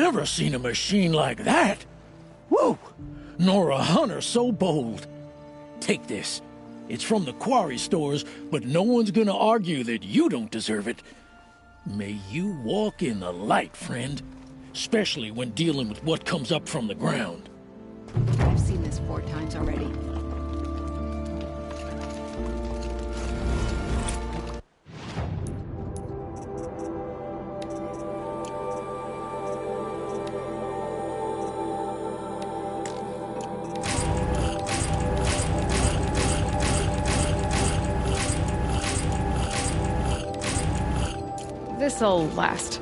never seen a machine like that. Woo! Nor a hunter so bold. Take this. It's from the quarry stores, but no one's gonna argue that you don't deserve it. May you walk in the light, friend. Especially when dealing with what comes up from the ground. I've seen this 4 times already. This'll last.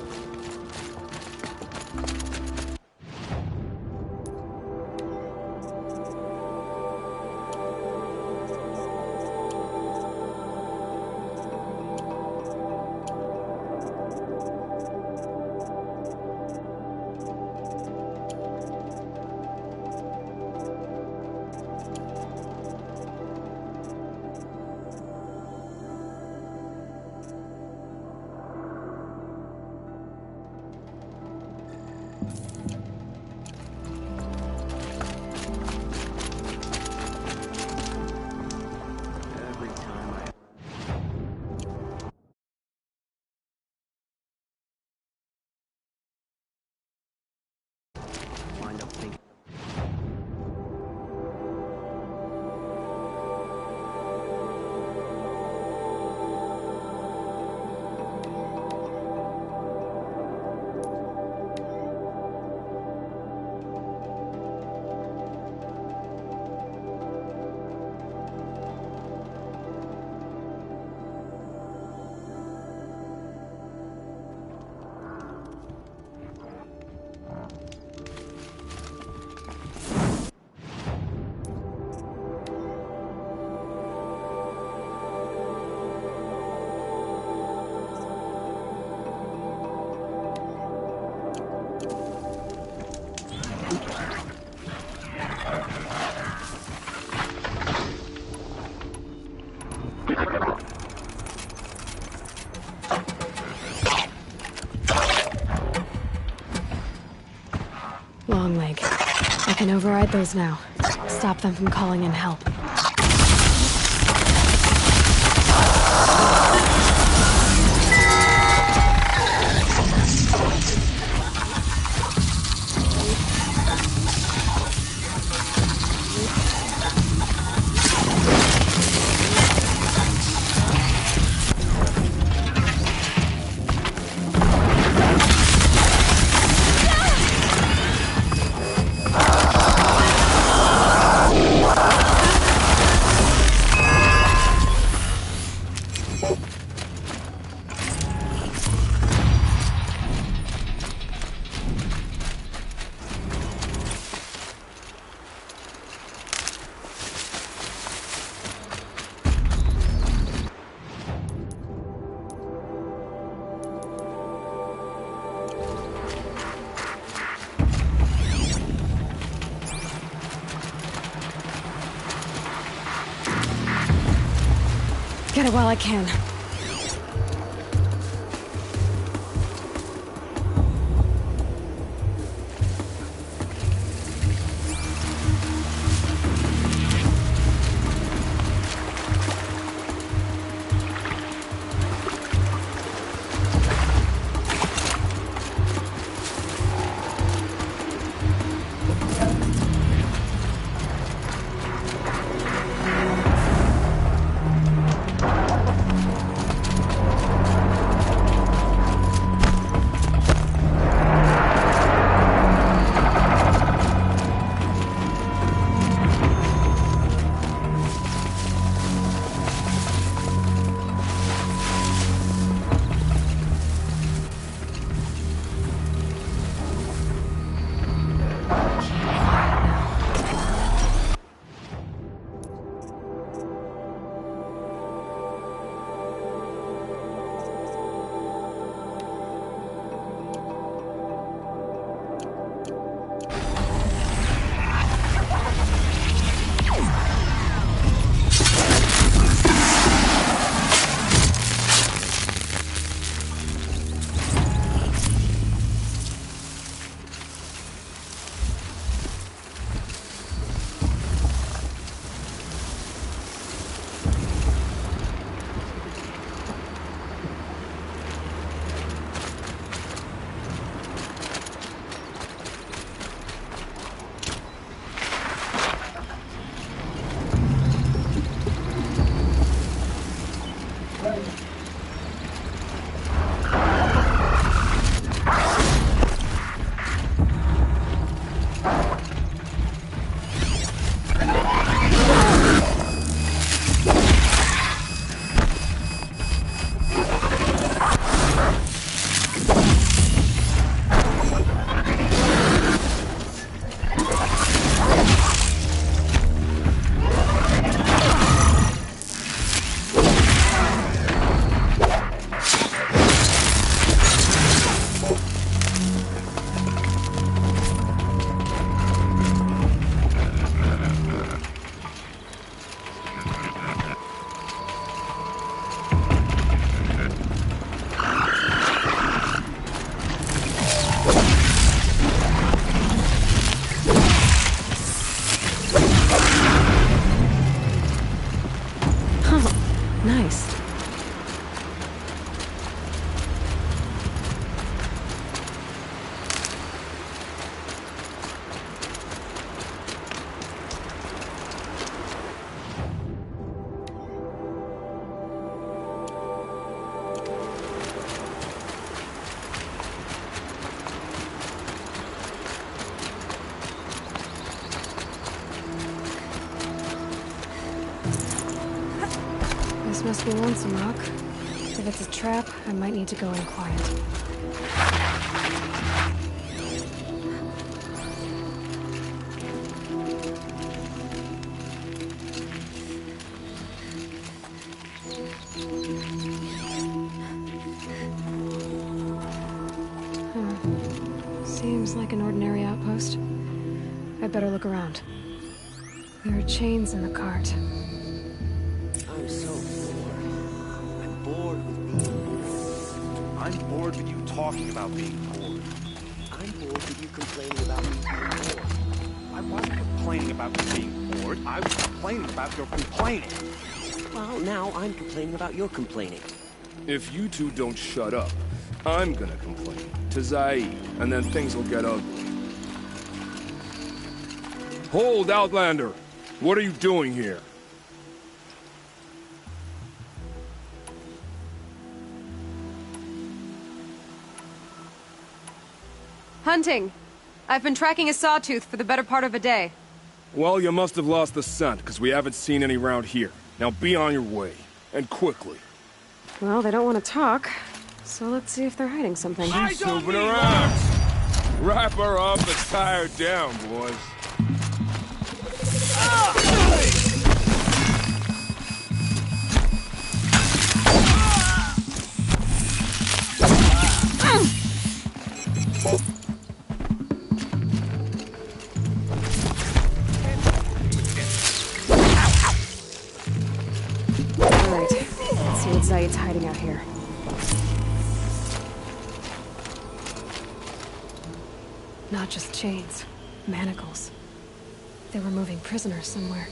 Longleg. I can override those now. Stop them from calling in help. Get it while I can. Just must be lonesome, Rock. If it's a trap, I might need to go in quiet. Seems like an ordinary outpost. I'd better look around. There are chains in the cart. I'm so bored. I'm bored with being bored. I'm bored with you talking about being bored. I'm bored with you complaining about me being bored. I wasn't complaining about you being bored. I was complaining about your complaining. Well, now I'm complaining about your complaining. If you two don't shut up, I'm gonna complain to Zaid, and then things will get ugly. Hold, Outlander! What are you doing here? Hunting. I've been tracking a sawtooth for the better part of a day. Well, you must have lost the scent, because we haven't seen any round here. Now be on your way, and quickly. Well, they don't want to talk, so let's see if they're hiding something. She's snooping around! Wrap her up and tie her down, boys. Alright, let's see what Zaid's hiding out here. Not just chains, manacles. They were moving prisoners somewhere.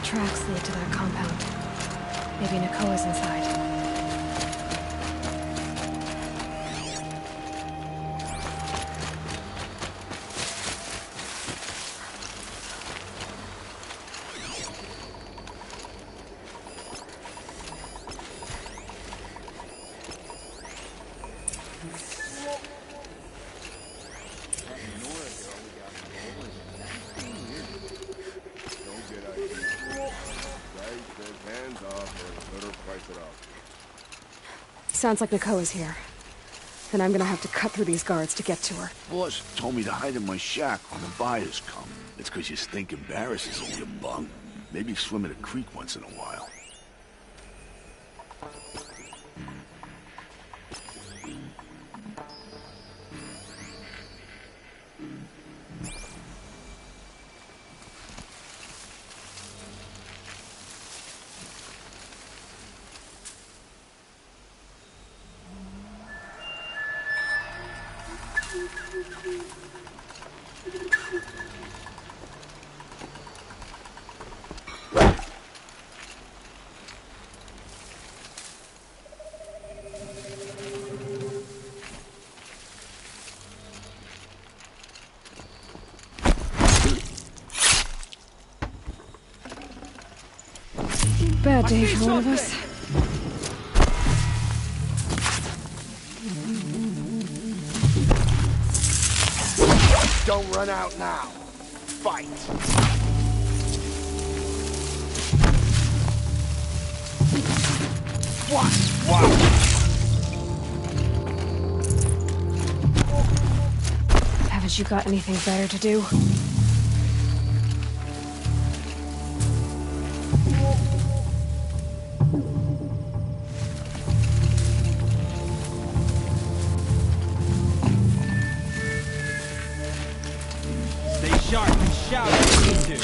Tracks lead to that compound. Maybe Nakoa's inside. Sounds like Nakoa's here. Then I'm gonna have to cut through these guards to get to her. Boss told me to hide in my shack when the buyers come. It's 'cause you stink embarrasses in your bung. Maybe swim in a creek once in a while. Bad day for one of us. Don't run out now. Fight. What? Haven't you got anything better to do? Stay sharp and shout if you need to.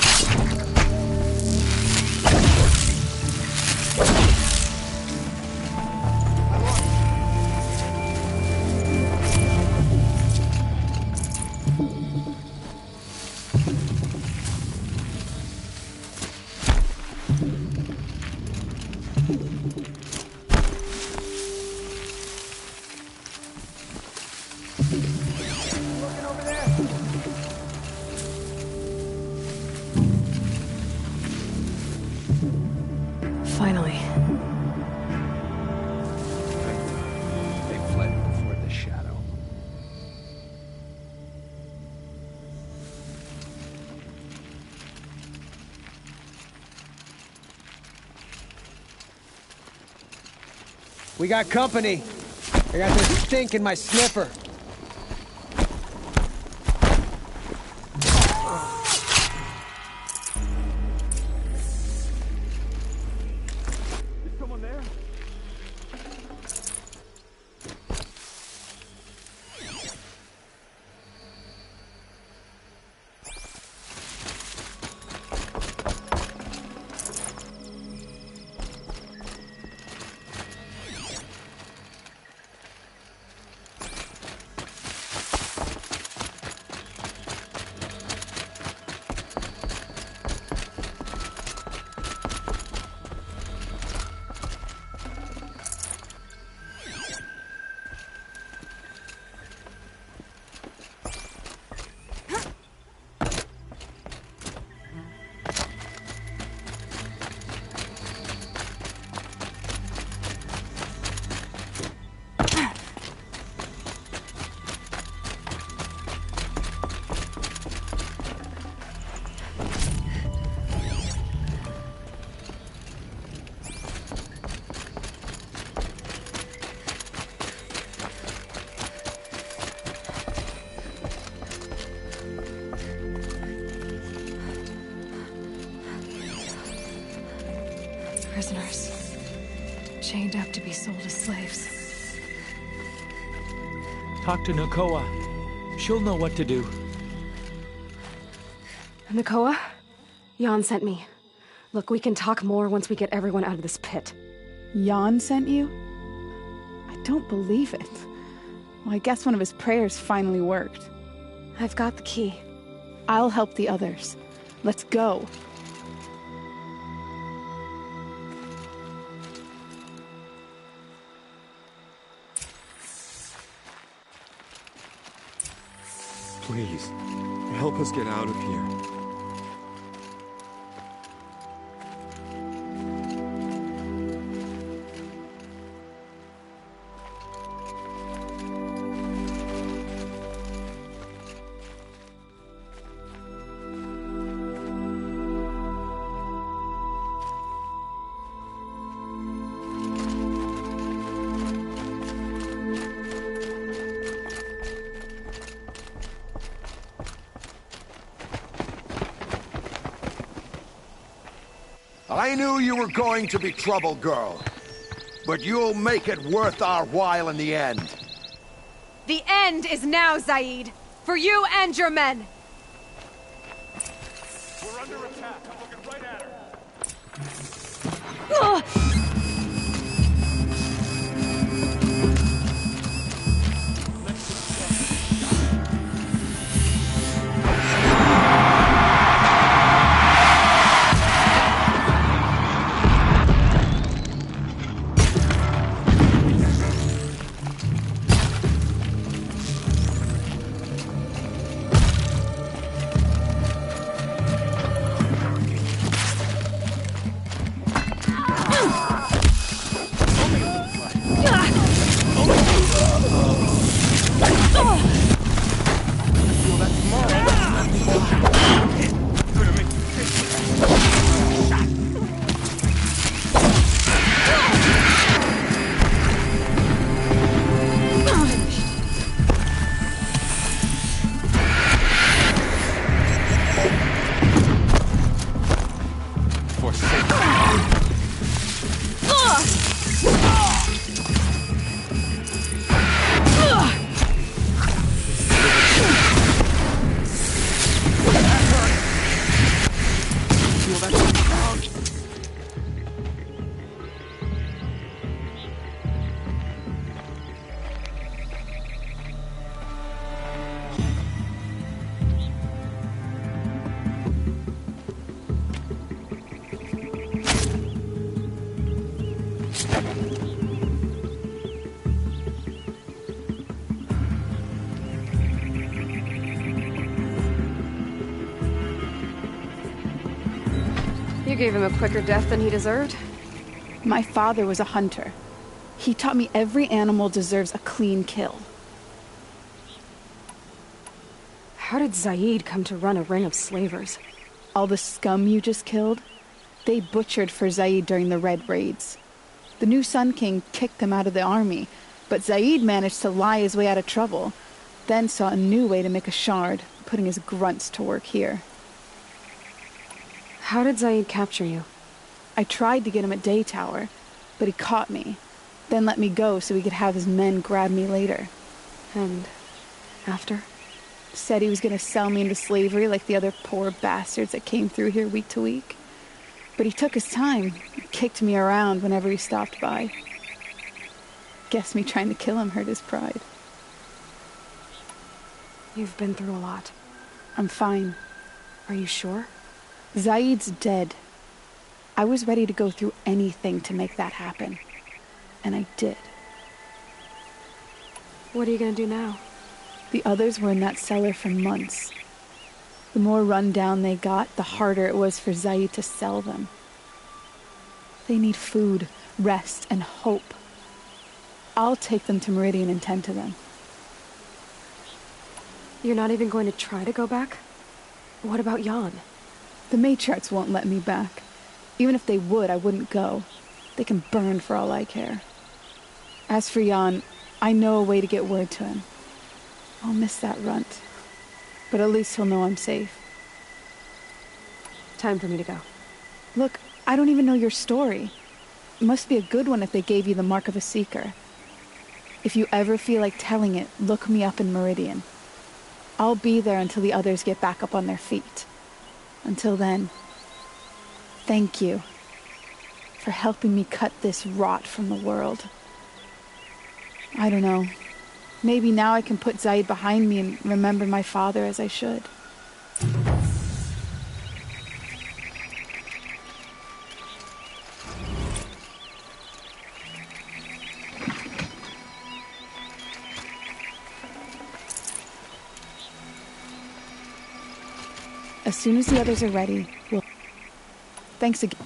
Finally. They fled before the shadow. We got company. I got this stink in my sniffer. Prisoners. Chained up to be sold as slaves. Talk to Nakoa. She'll know what to do. Nakoa? Jan sent me. Look, we can talk more once we get everyone out of this pit. Jan sent you? I don't believe it. Well, I guess one of his prayers finally worked. I've got the key. I'll help the others. Let's go. Please, help us get out of here. I knew you were going to be trouble, girl. But you'll make it worth our while in the end. The end is now, Zaid. For you and your men. We're under attack. I'm looking right at her. You gave him a quicker death than he deserved. My father was a hunter. He taught me every animal deserves a clean kill. How did Zaid come to run a ring of slavers? All the scum you just killed, they butchered for Zaid during the Red Raids. The new Sun King kicked them out of the army, but Zaid managed to lie his way out of trouble, then saw a new way to make a shard, putting his grunts to work here. How did Zaid capture you? I tried to get him at Day Tower, but he caught me, then let me go so he could have his men grab me later. And after? Said he was going to sell me into slavery like the other poor bastards that came through here week to week. But he took his time, kicked me around whenever he stopped by. Guess me trying to kill him hurt his pride. You've been through a lot. I'm fine. Are you sure? Zaid's dead. I was ready to go through anything to make that happen. And I did. What are you gonna do now? The others were in that cellar for months. The more run down they got, the harder it was for Zaid to sell them. They need food, rest, and hope. I'll take them to Meridian and tend to them. You're not even going to try to go back? What about Jan? The matriarchs won't let me back. Even if they would, I wouldn't go. They can burn for all I care. As for Jan, I know a way to get word to him. I'll miss that runt. But at least he'll know I'm safe. Time for me to go. Look, I don't even know your story. It must be a good one if they gave you the mark of a seeker. If you ever feel like telling it, look me up in Meridian. I'll be there until the others get back up on their feet. Until then, thank you for helping me cut this rot from the world. I don't know. Maybe now I can put Zaid behind me and remember my father as I should. As soon as the others are ready, we'll... Thanks again.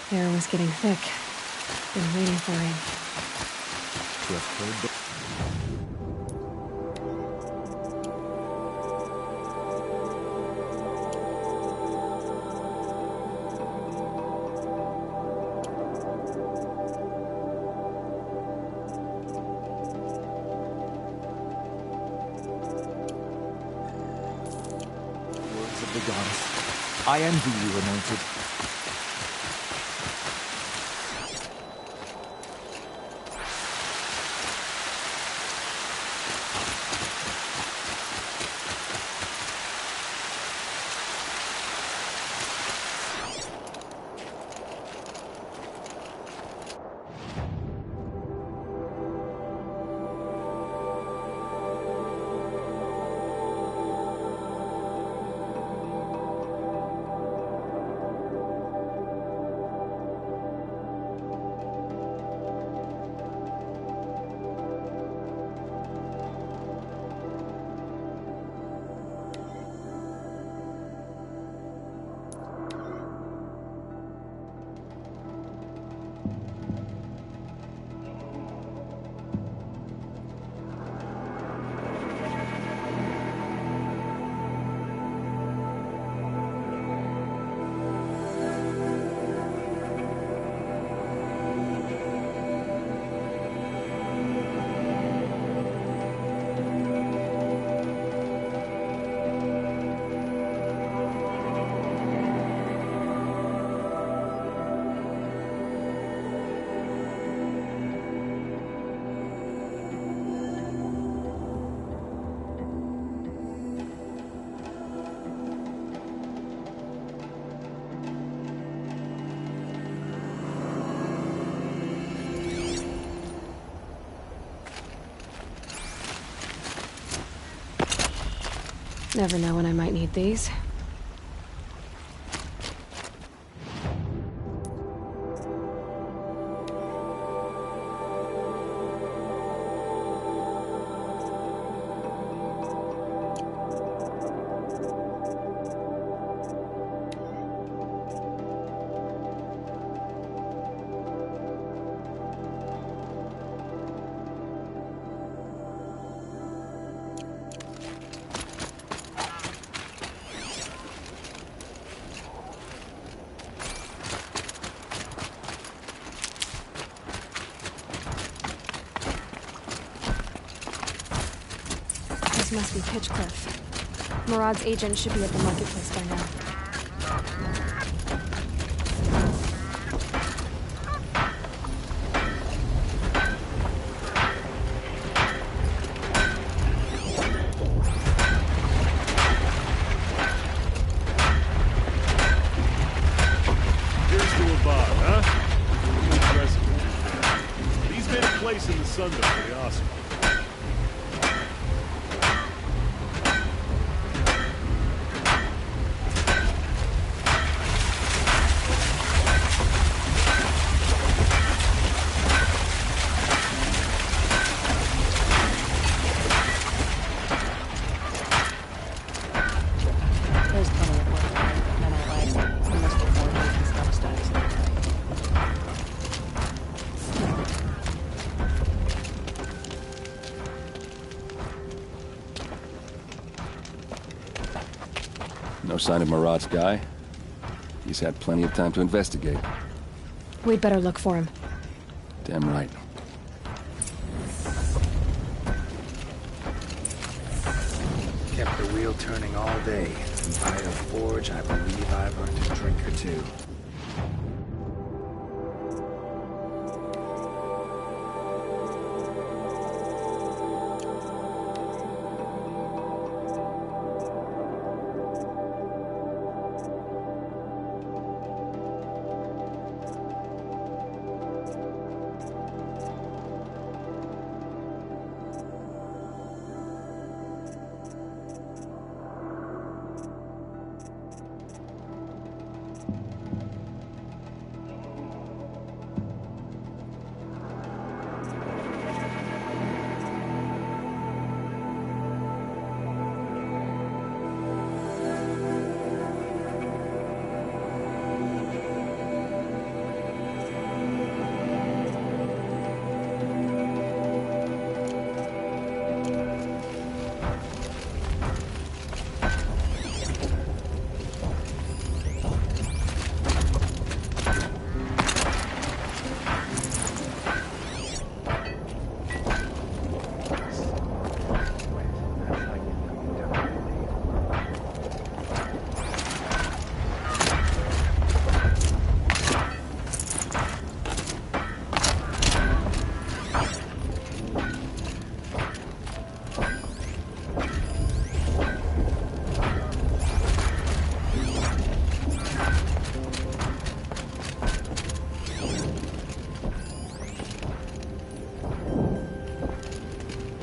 The air was getting thick. Been waiting for rain. Just heard the... Words of the goddess. I envy you, Anointed. Never know when I might need these. This must be Pitchcliff. Murad's agent should be at the marketplace by now. Here's to a bar, huh? Impressive. These made a place in the sun for the Oscar. No sign of Murad's guy? He's had plenty of time to investigate. We'd better look for him. Damn right. Kept the wheel turning all day. And by the forge, I believe I've earned a drink or two.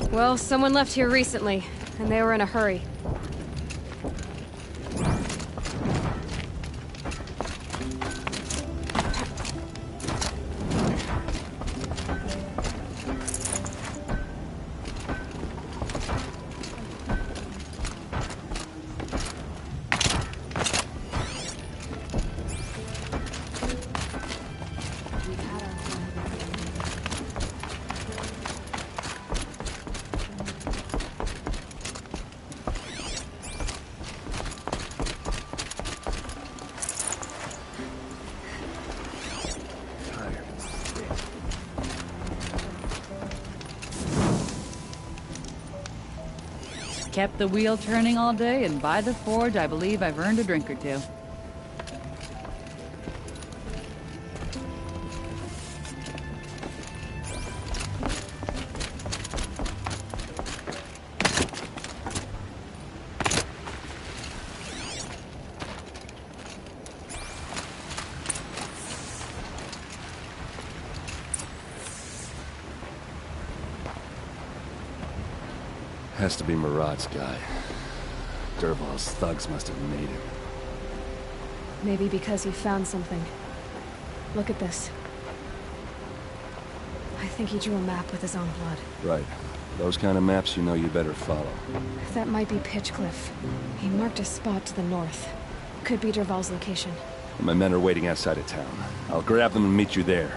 Well, someone left here recently, and they were in a hurry. Kept the wheel turning all day, and by the forge, I believe I've earned a drink or two. Has to be Murad's guy. Dervahl's thugs must have made him. Maybe because he found something. Look at this. I think he drew a map with his own blood. Right. Those kind of maps you know you better follow. That might be Pitchcliff. He marked a spot to the north. Could be Dervahl's location. My men are waiting outside of town. I'll grab them and meet you there.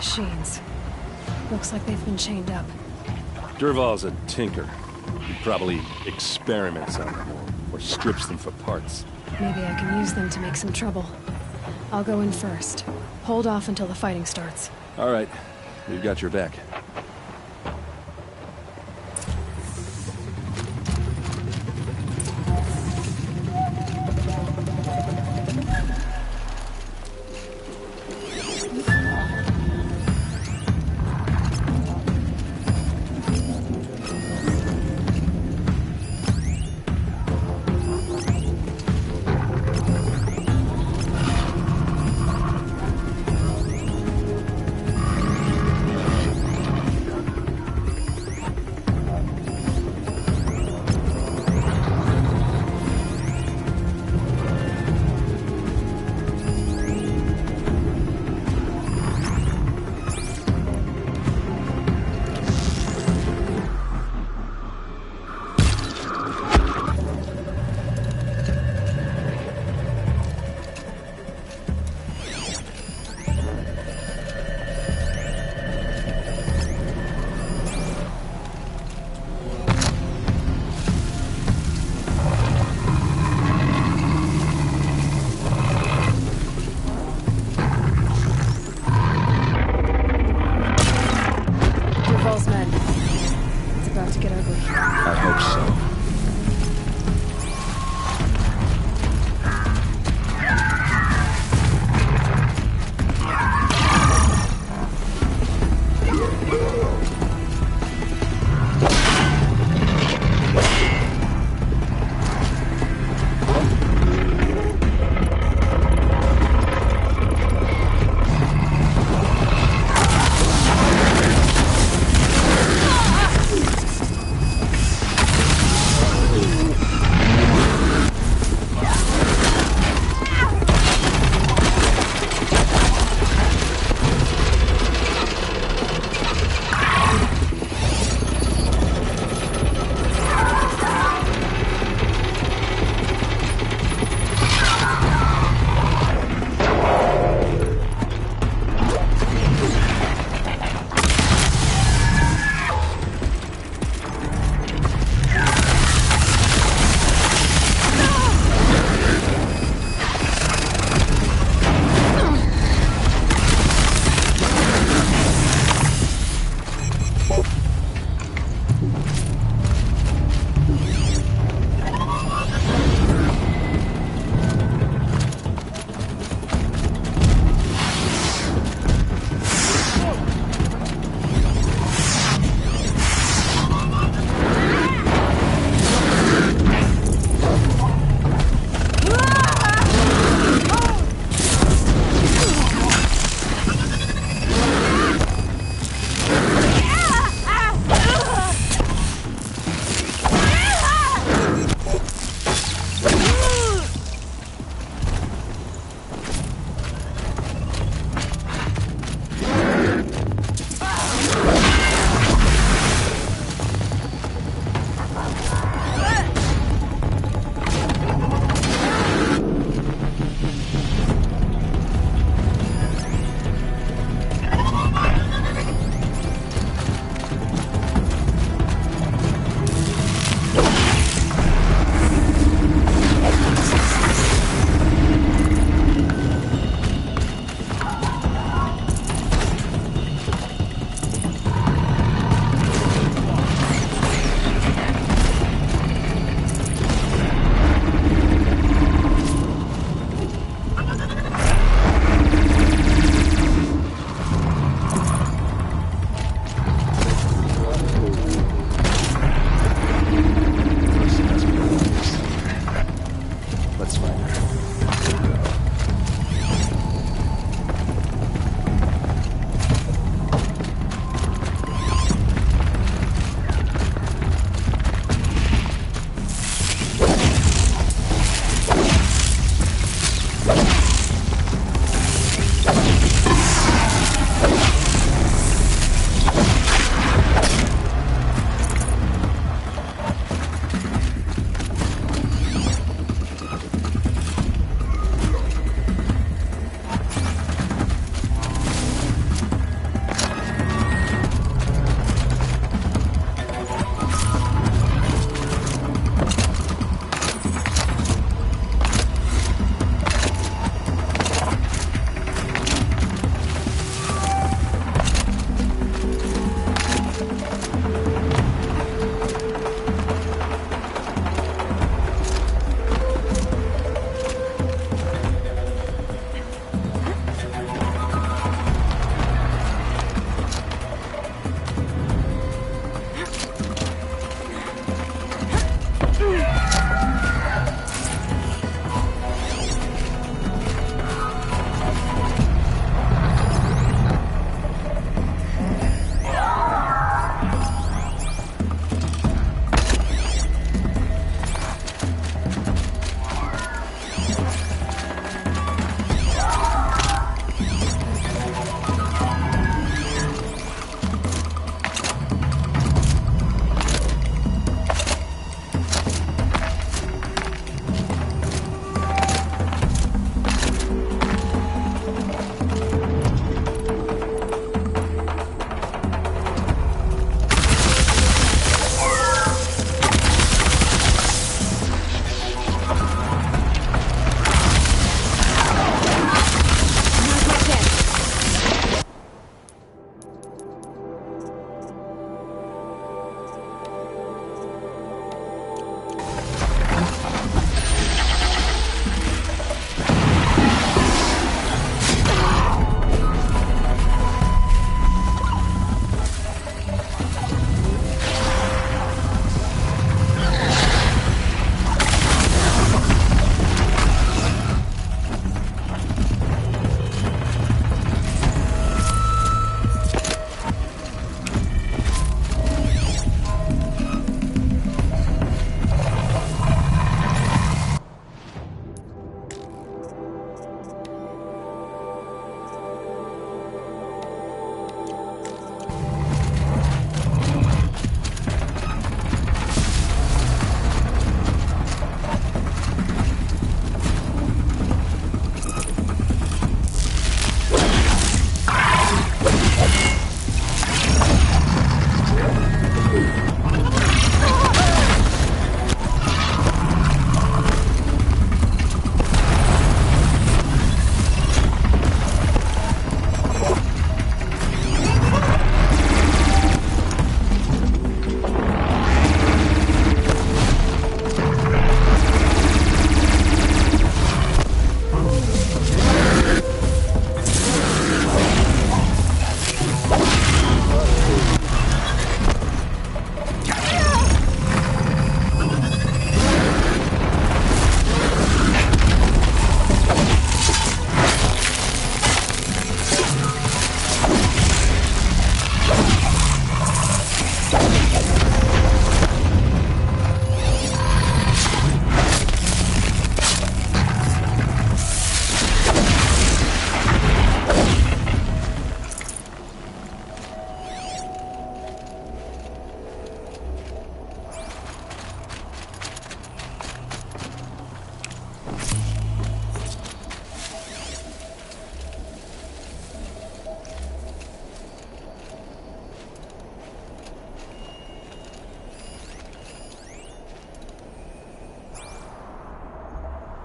Machines. Looks like they've been chained up. Dervahl's a tinker. He probably experiments on them or strips them for parts. Maybe I can use them to make some trouble. I'll go in first. Hold off until the fighting starts. All right. We've got your back.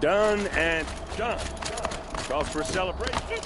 Done and done. Calls for a celebration.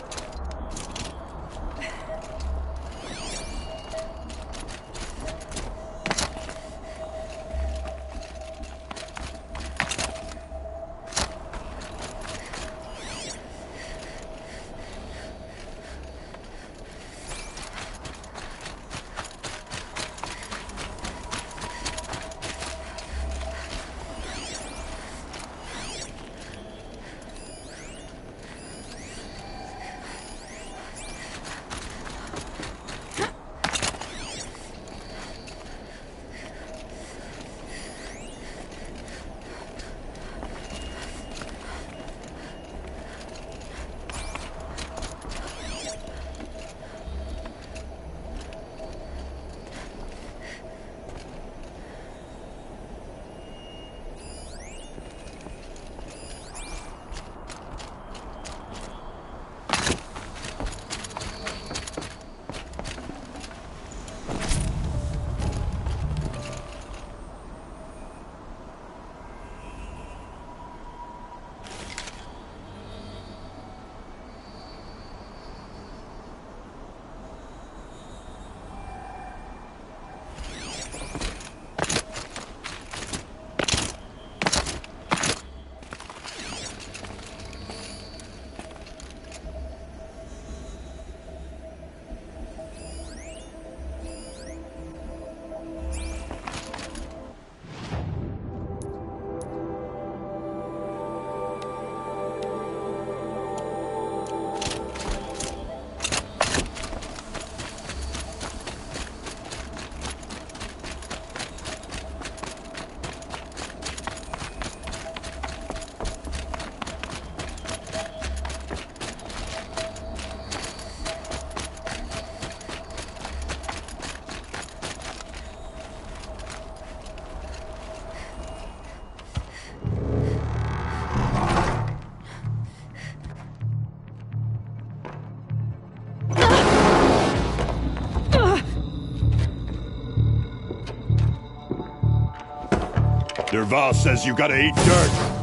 Dervahl says you gotta eat dirt.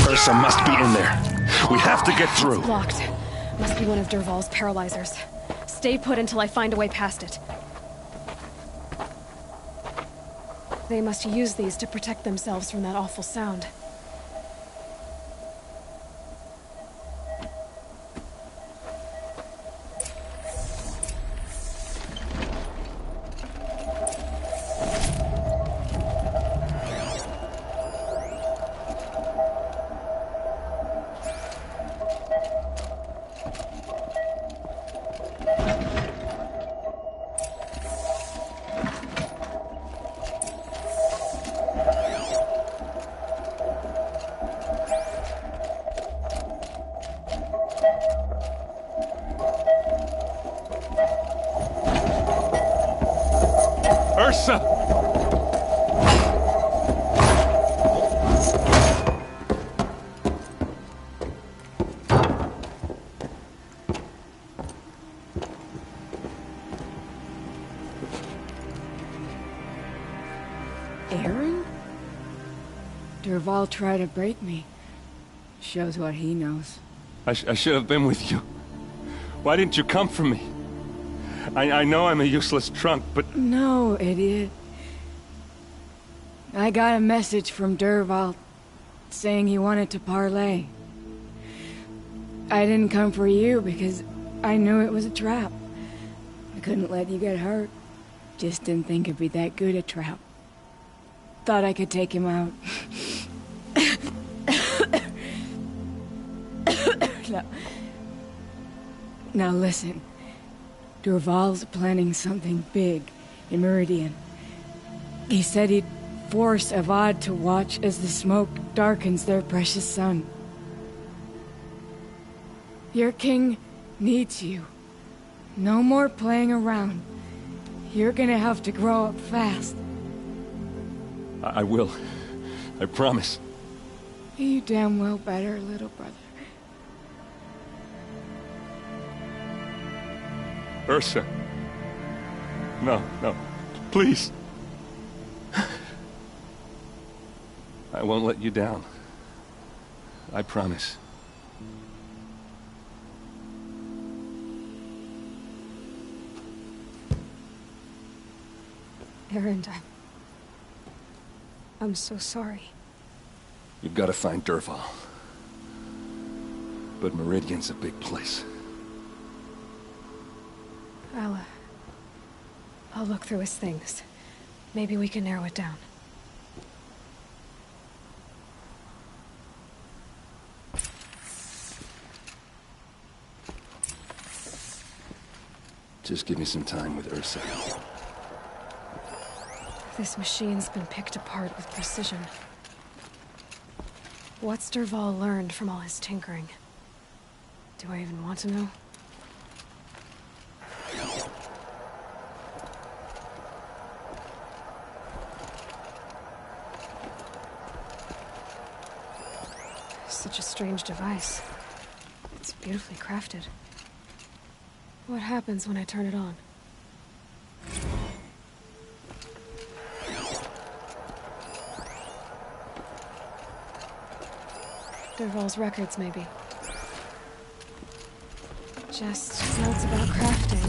Ursa must be in there. We have to get through. It's blocked. Must be one of Dervahl's paralyzers. Stay put until I find a way past it. They must use these to protect themselves from that awful sound. Ursa! Aaron? Dervahl tried to break me. Shows what he knows. I should have been with you. Why didn't you come for me? I know I'm a useless trunk, but... No, idiot. I got a message from Dervahl saying he wanted to parlay. I didn't come for you because I knew it was a trap. I couldn't let you get hurt. Just didn't think it'd be that good a trap. Thought I could take him out. Now listen. Dervahl's planning something big in Meridian. He said he'd force Avad to watch as the smoke darkens their precious sun. Your king needs you. No more playing around. You're gonna have to grow up fast. I will. I promise. You damn well better, little brother. Ursa. No, no. Please. I won't let you down. I promise. Erend, I'm so sorry. You've got to find Dervahl. But Meridian's a big place. I'll look through his things. Maybe we can narrow it down. Just give me some time with Ursa. This machine's been picked apart with precision. What's Dervahl learned from all his tinkering? Do I even want to know? Such a strange device. It's beautifully crafted. What happens when I turn it on? Dervahl's records, maybe. Just notes about crafting.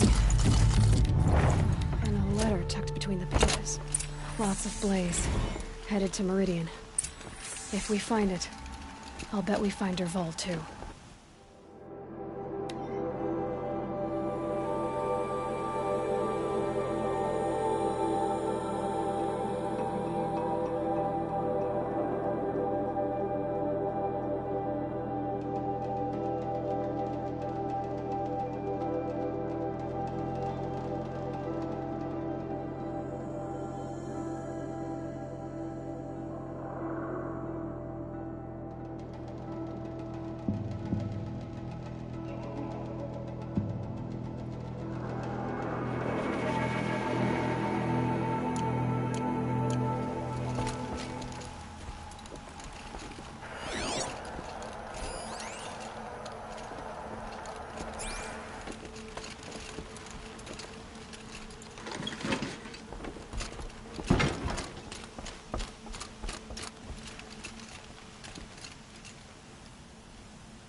And a letter tucked between the pages. Lots of blaze. Headed to Meridian. If we find it, I'll bet we find Dervahl too.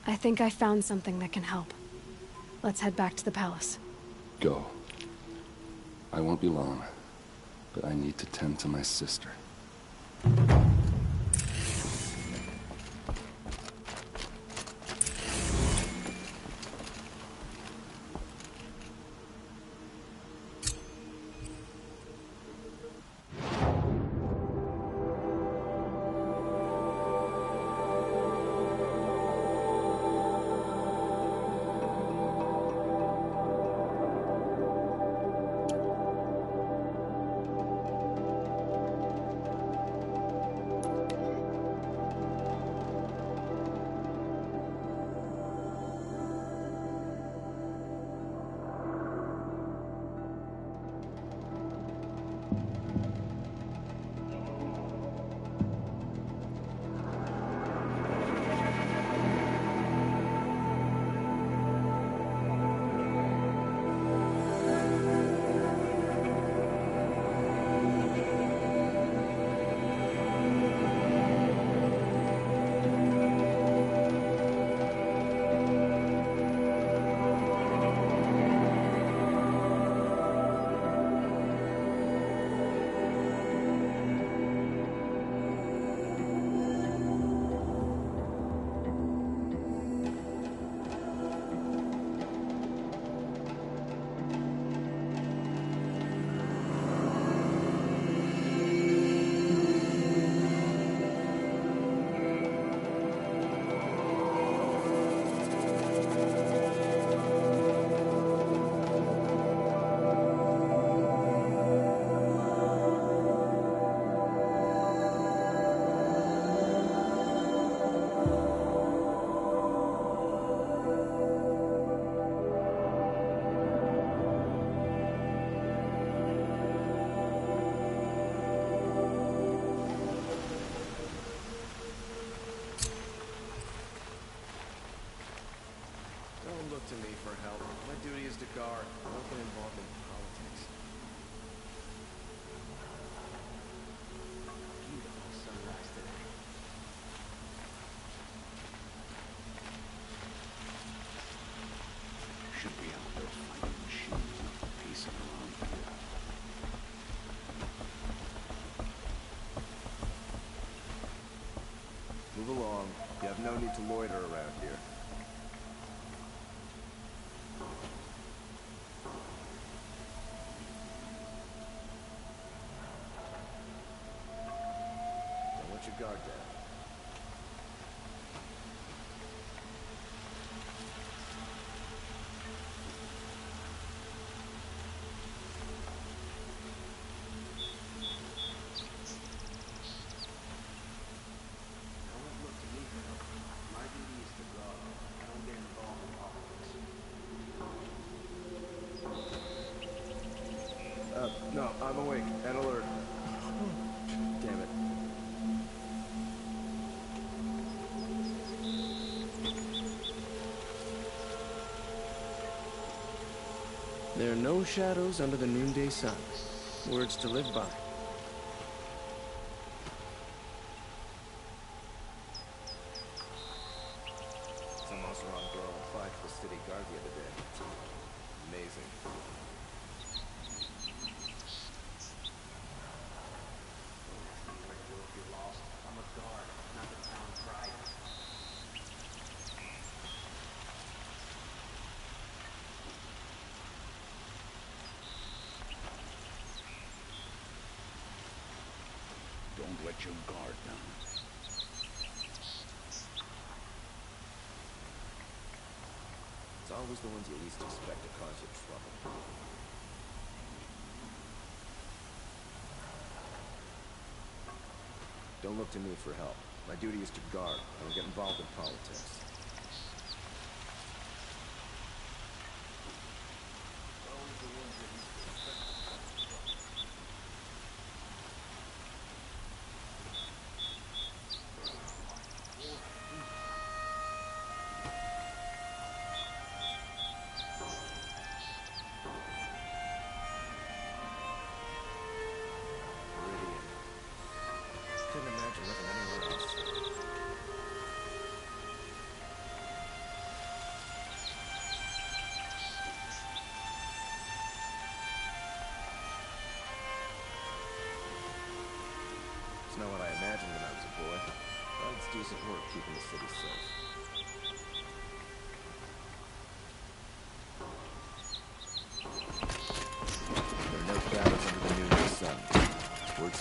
I think I found something that can help. Let's head back to the palace. Go. I won't be long, but I need to tend to my sister. guard. Don't get involved in politics. Beautiful sunrise today. Should be out there fighting machines, not pacing around here. Move along. You have no need to loiter around here. Don't let your guard down. No, I'm awake and alert. Damn it. There are no shadows under the noonday sun. Words to live by. Some Oseram girl applied to the city guard the other day. Amazing. I'm a guard, not the town pride. Don't let your guard down. It's always the ones you least expect to cause you trouble. Don't look to me for help. My duty is to guard. I don't get involved in politics. Couldn't imagine living anywhere else. It's not what I imagined when I was a boy, but it's decent work keeping the city safe. There are no shadows under the noonday sun. Words.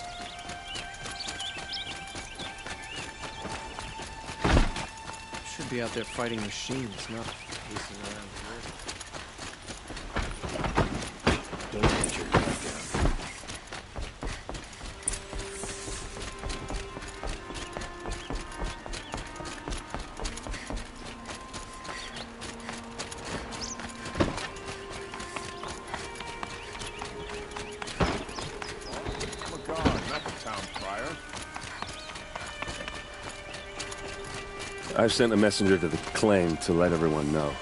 Should be out there fighting machines, not pacing around here. Don't let your guard down. I'm a guard, not the town crier. I've sent a messenger to the claim to let everyone know.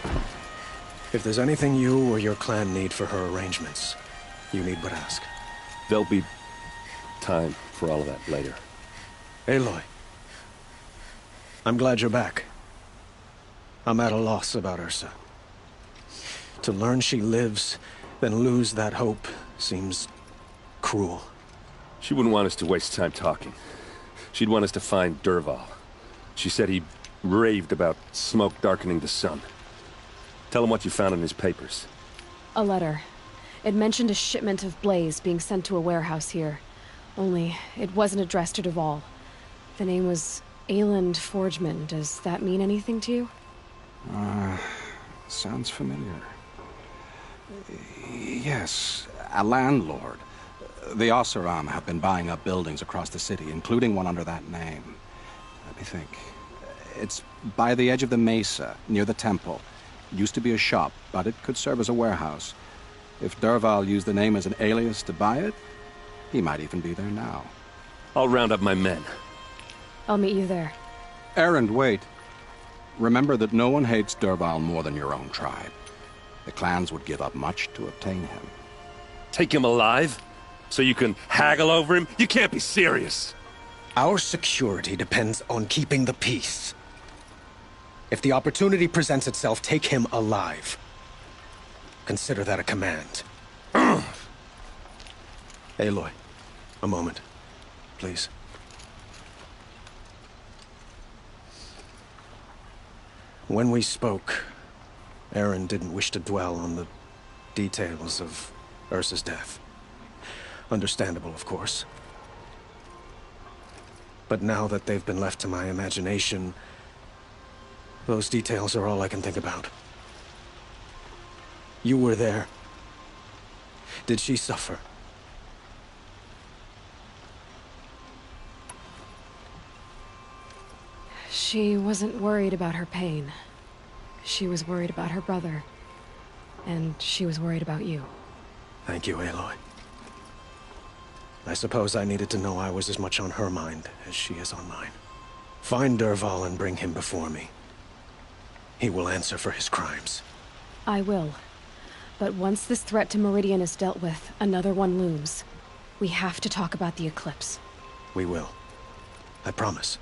If there's anything you or your clan need for her arrangements, you need but ask. There'll be time for all of that later. Aloy, I'm glad you're back. I'm at a loss about Ursa. To learn she lives, then lose that hope seems cruel. She wouldn't want us to waste time talking. She'd want us to find Dervahl. She said he raved about smoke darkening the sun. Tell him what you found in his papers. A letter. It mentioned a shipment of blaze being sent to a warehouse here. Only, it wasn't addressed to Dervahl. The name was Ayland Forgeman. Does that mean anything to you? Sounds familiar. Yes, a landlord. The Oseram have been buying up buildings across the city, including one under that name. Let me think. It's by the edge of the mesa, near the temple. It used to be a shop, but it could serve as a warehouse. If Dervahl used the name as an alias to buy it, he might even be there now. I'll round up my men. I'll meet you there. Erend, wait. Remember that no one hates Dervahl more than your own tribe. The clans would give up much to obtain him. Take him alive? So you can haggle over him? You can't be serious. Our security depends on keeping the peace. If the opportunity presents itself, take him alive. Consider that a command. Aloy, a moment, please. When we spoke, Eren didn't wish to dwell on the details of Ursa's death. Understandable, of course. But now that they've been left to my imagination, those details are all I can think about. You were there. Did she suffer? She wasn't worried about her pain. She was worried about her brother. And she was worried about you. Thank you, Aloy. I suppose I needed to know I was as much on her mind as she is on mine. Find Dervahl and bring him before me. He will answer for his crimes. I will. But once this threat to Meridian is dealt with, another one looms. We have to talk about the eclipse. We will. I promise.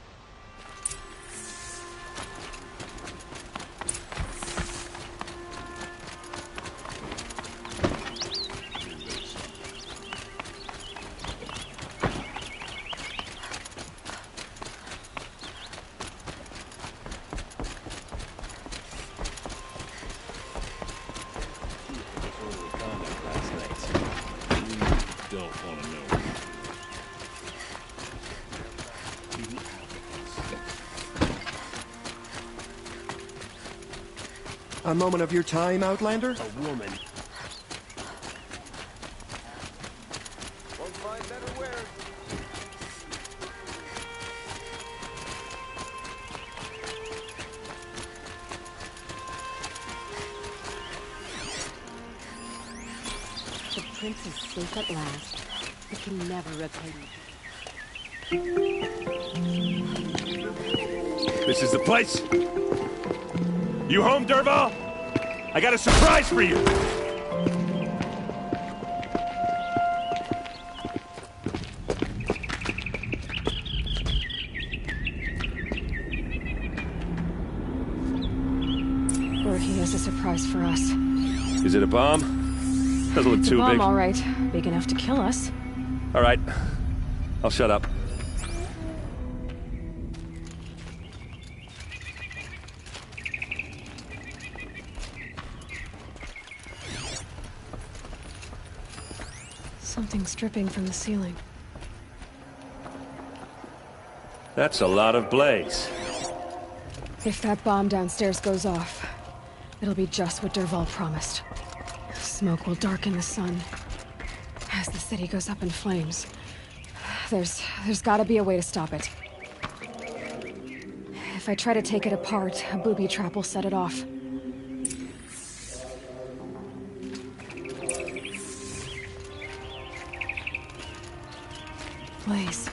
A moment of your time, Outlander? A woman. Won't find better words. The prince is safe at last. He can never repay me. This is the place? You home, Dervahl? I got a surprise for you! Or he has a surprise for us. Is it a bomb? Doesn't look It's too a bomb, big. all right. Big enough to kill us. All right. I'll shut up. Something's dripping from the ceiling. That's a lot of blaze. If that bomb downstairs goes off, it'll be just what Dervahl promised. Smoke will darken the sun. As the city goes up in flames, there's gotta be a way to stop it. If I try to take it apart, a booby trap will set it off. Blaze.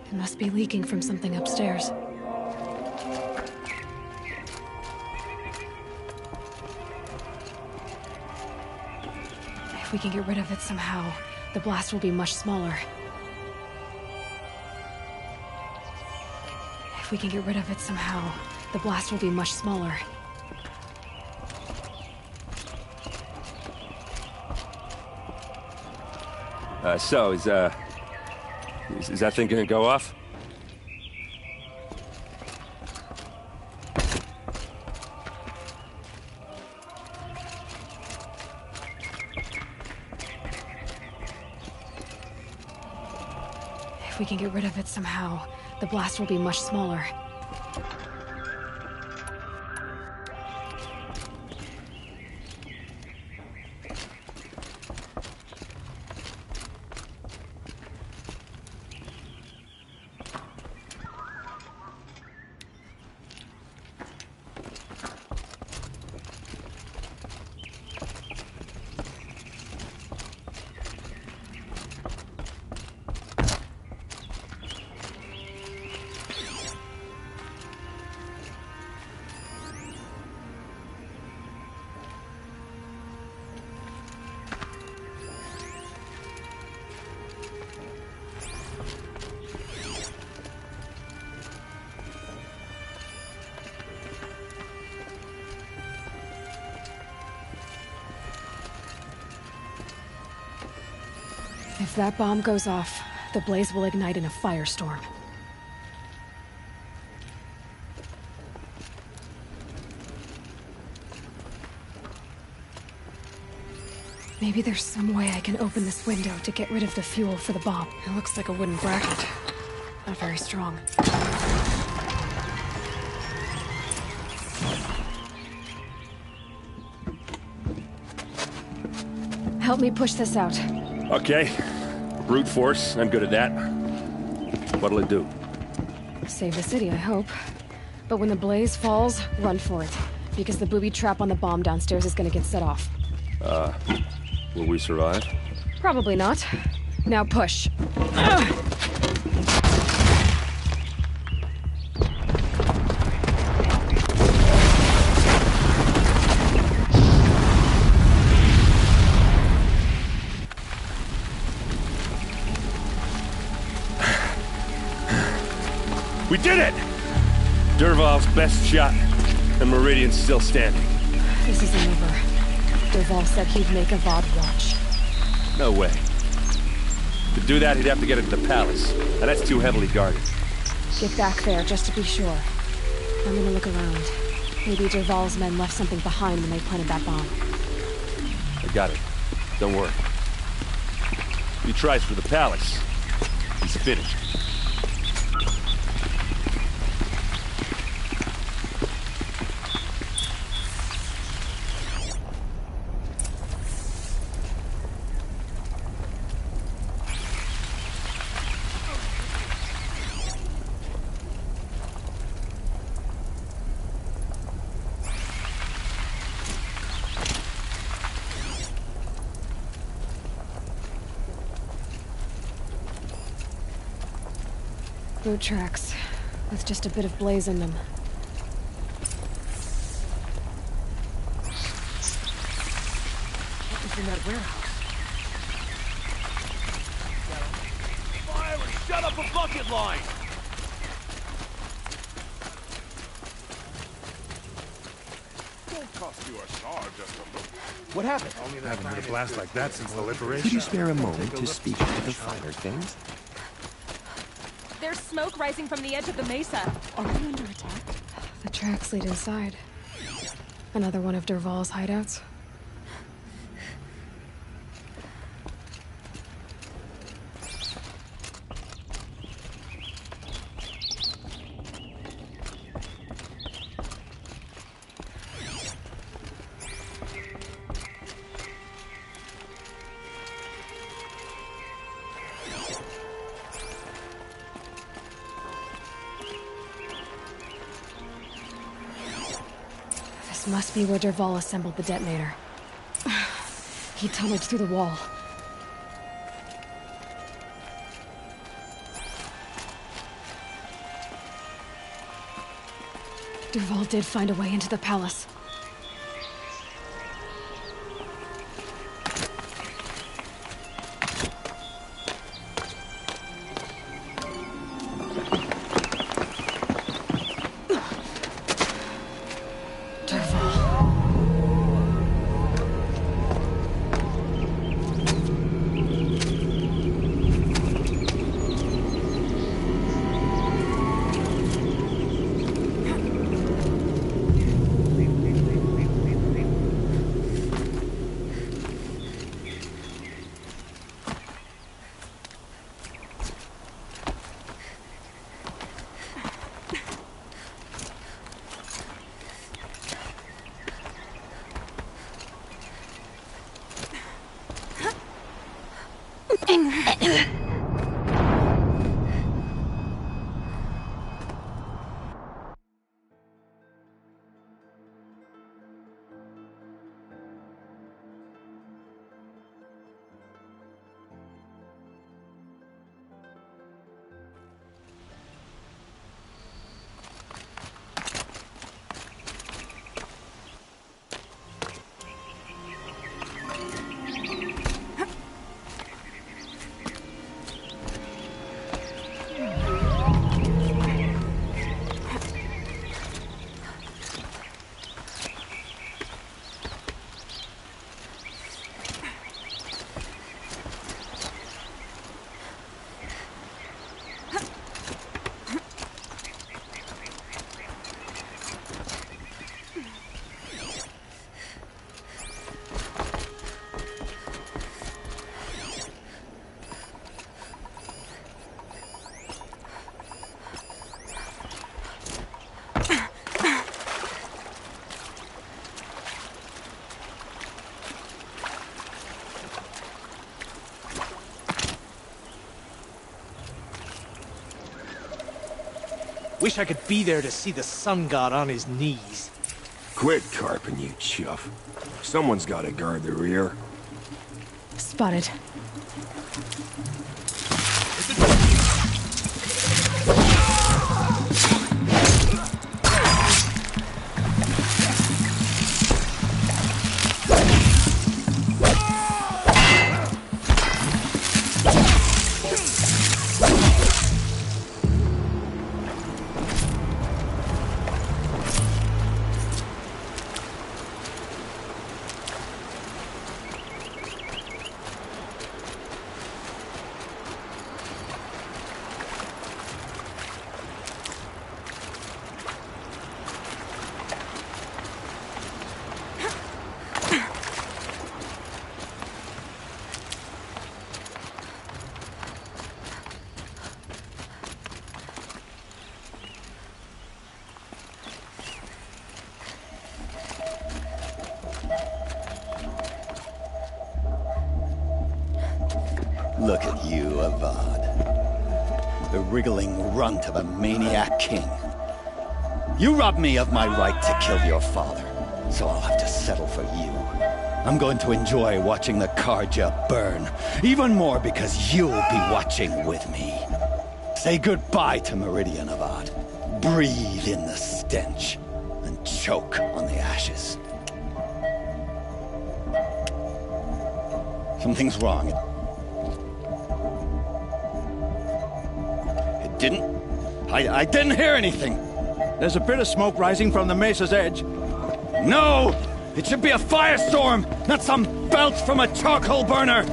It must be leaking from something upstairs. If we can get rid of it somehow, the blast will be much smaller. If we can get rid of it somehow, the blast will be much smaller. So, is that thing gonna go off? If we can get rid of it somehow, the blast will be much smaller. If that bomb goes off, the blaze will ignite in a firestorm. Maybe there's some way I can open this window to get rid of the fuel for the bomb. It looks like a wooden bracket. Not very strong. Help me push this out. Okay. Brute force, I'm good at that. What'll it do? Save the city, I hope. But when the blaze falls, run for it. Because the booby trap on the bomb downstairs is gonna get set off. Will we survive? Probably not. Now push. We did it! Dervahl's best shot, and Meridian's still standing. This isn't over. Dervahl said he'd make a VOD watch. No way. To do that, he'd have to get into the palace, and that's too heavily guarded. Get back there, just to be sure. I'm gonna look around. Maybe Dervahl's men left something behind when they planted that bomb. I got it. Don't worry. If he tries for the palace, he's finished. Boot tracks, with just a bit of blaze in them. What was in that warehouse? Fire! Shut up a bucket line! Won't cost you a SAR just a look. What happened? I haven't heard a blast like that since the liberation. Could you spare a moment to speak to the finer things? There's smoke rising from the edge of the mesa. Are we under attack? The tracks lead inside. Another one of Dervahl's hideouts. Must be where Dervahl assembled the detonator. He tunneled through the wall. Dervahl did find a way into the palace. Wish I could be there to see the sun god on his knees. Quit carping, you chuff. Someone's gotta guard the rear. Spotted. Look at you, Avad. The wriggling runt of a maniac king. You robbed me of my right to kill your father, so I'll have to settle for you. I'm going to enjoy watching the Carja burn, even more because you'll be watching with me. Say goodbye to Meridian, Avad. Breathe in the stench, and choke on the ashes. Something's wrong. I didn't hear anything. There's a bit of smoke rising from the mesa's edge. No! It should be a firestorm, not some belch from a charcoal burner!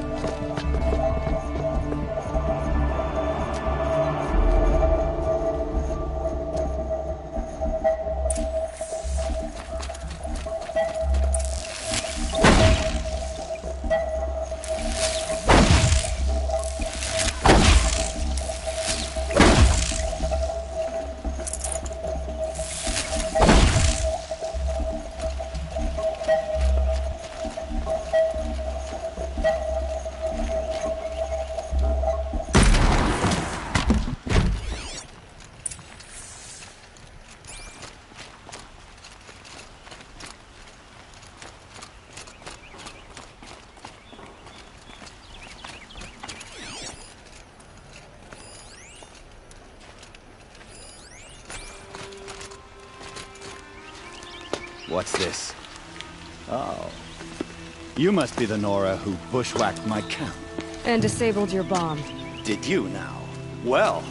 What's this? Oh. You must be the Nora who bushwhacked my camp. And disabled your bomb. Did you now? Well,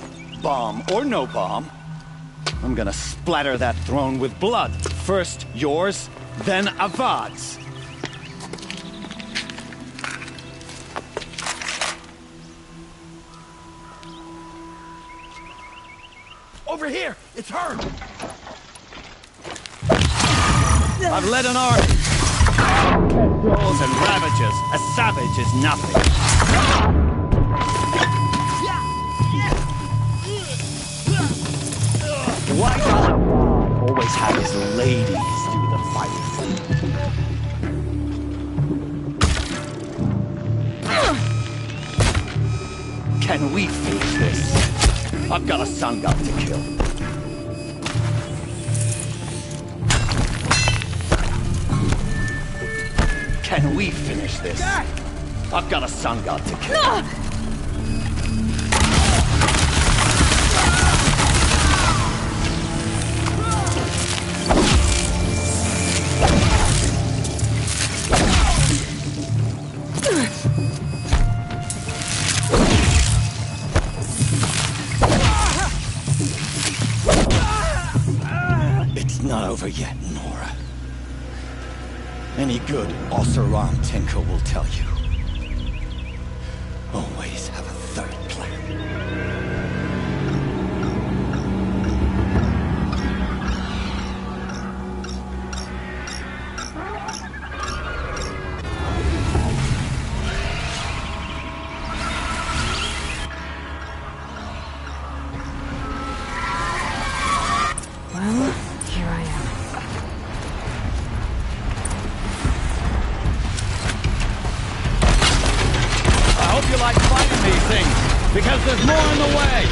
bomb or no bomb, I'm gonna splatter that throne with blood. First yours, then Avad's. Over here! It's her! I've led an army. Trolls and ravages. A savage is nothing. Why does Avad always have his ladies do the fighting? Can we finish this? I've got a sun god to kill. Can we finish this? I've got a sun god to kill. It's not over yet, Nora. Any good Oseram tinker will tell you. Always have a third plan. Well, here I am. I hope you like fighting these things, because there's more in the way!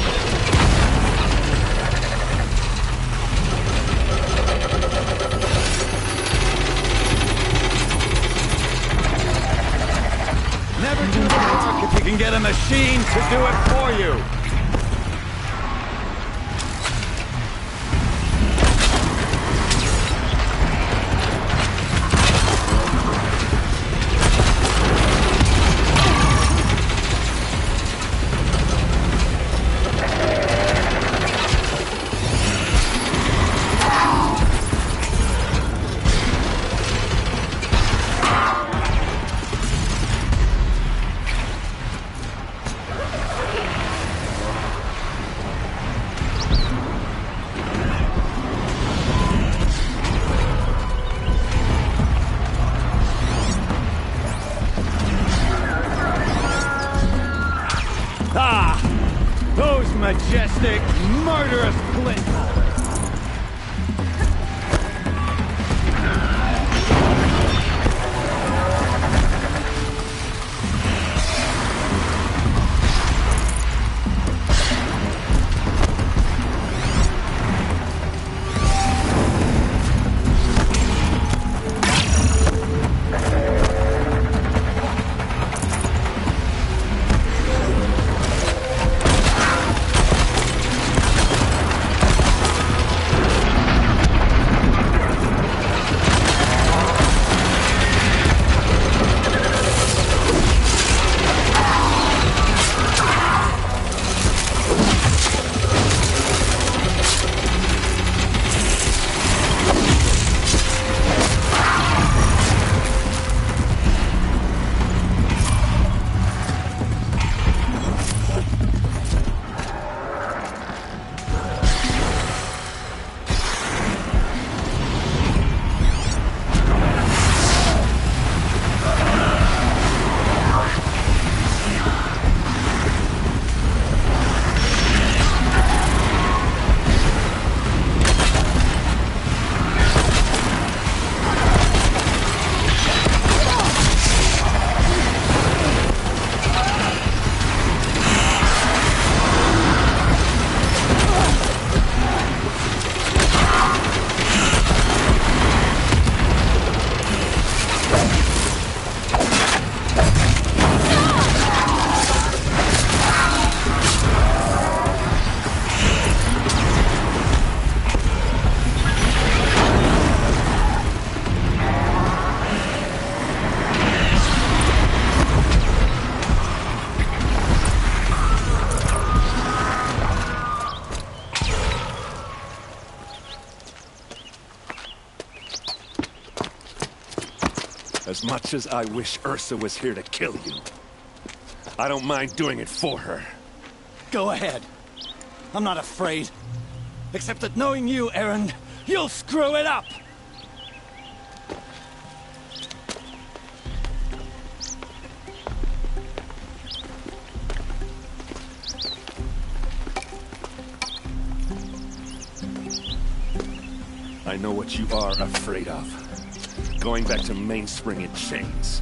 Never do the work if you can get a machine to do it for you. Majestic, murderous flint. As much as I wish Ursa was here to kill you, I don't mind doing it for her. Go ahead. I'm not afraid. Except that knowing you, Erend, you'll screw it up! I know what you are afraid of. Going back to Mainspring in chains.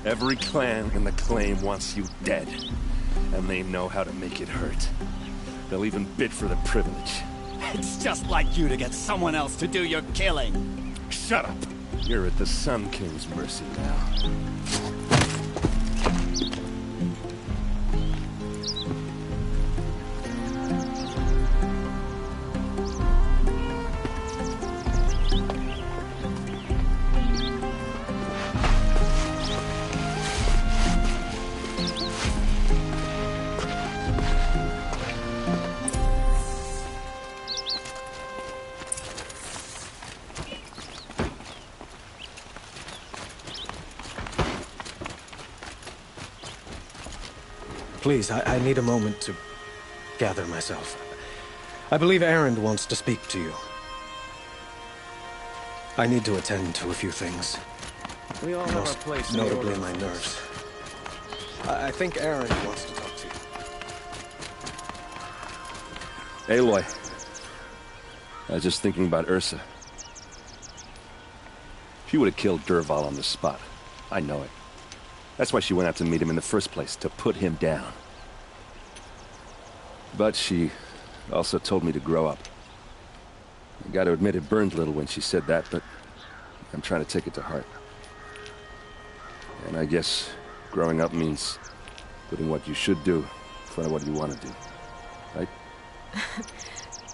Every clan in the claim wants you dead. And they know how to make it hurt. They'll even bid for the privilege. It's just like you to get someone else to do your killing. Shut up! You're at the Sun King's mercy now. Please, I need a moment to gather myself. I believe Erend wants to speak to you. I need to attend to a few things. We all have our place. Notably my nerves. I think Erend wants to talk to you. Aloy. I was just thinking about Ursa. She would have killed Dervahl on the spot. I know it. That's why she went out to meet him in the first place, to put him down. But she also told me to grow up. I gotta admit it burned a little when she said that, but I'm trying to take it to heart. And I guess Growing up means putting what you should do in front of what you want to do. Right?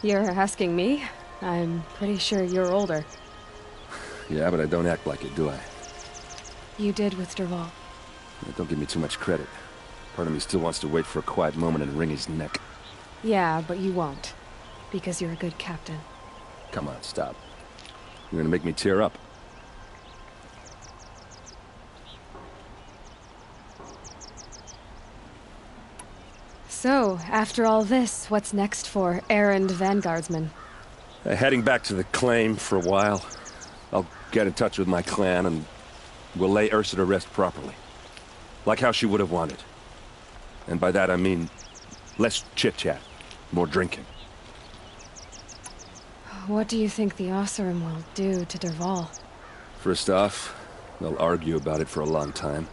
You're asking me? I'm pretty sure you're older. Yeah, but I don't act like it, do I? You did with Dervahl. Don't give me too much credit. Part of me still wants to wait for a quiet moment and wring his neck. Yeah, but you won't. Because you're a good captain. Come on, stop. You're gonna make me tear up. So, after all this, what's next for errand vanguardsman? Heading back to the claim for a while. I'll get in touch with my clan and we'll lay Ursa to rest properly. Like how she would have wanted. And by that I mean less chit-chat, more drinking. What do you think the Oseram will do to Dervahl? First off, they'll argue about it for a long time.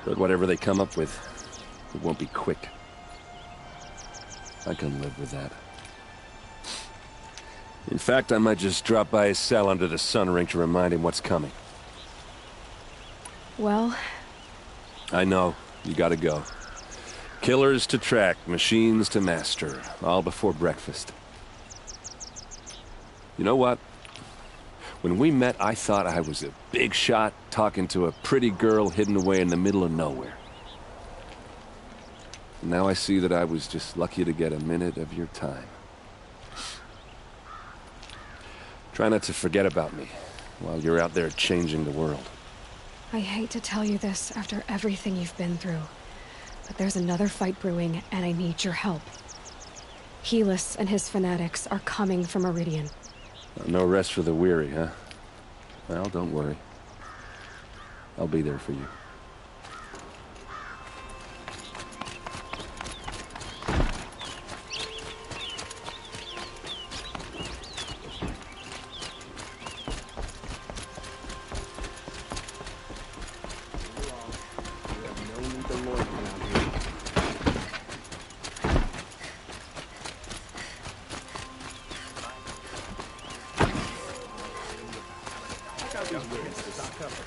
But whatever they come up with, it won't be quick. I can live with that. In fact, I might just drop by his cell under the sun ring to remind him what's coming. Well... I know. You gotta go. Killers to track, machines to master. All before breakfast. You know what? When we met, I thought I was a big shot talking to a pretty girl hidden away in the middle of nowhere. And now I see that I was just lucky to get a minute of your time. Try not to forget about me while you're out there changing the world. I hate to tell you this after everything you've been through, but there's another fight brewing and I need your help. Helis and his fanatics are coming for Meridian. No rest for the weary, huh? Well, don't worry. I'll be there for you.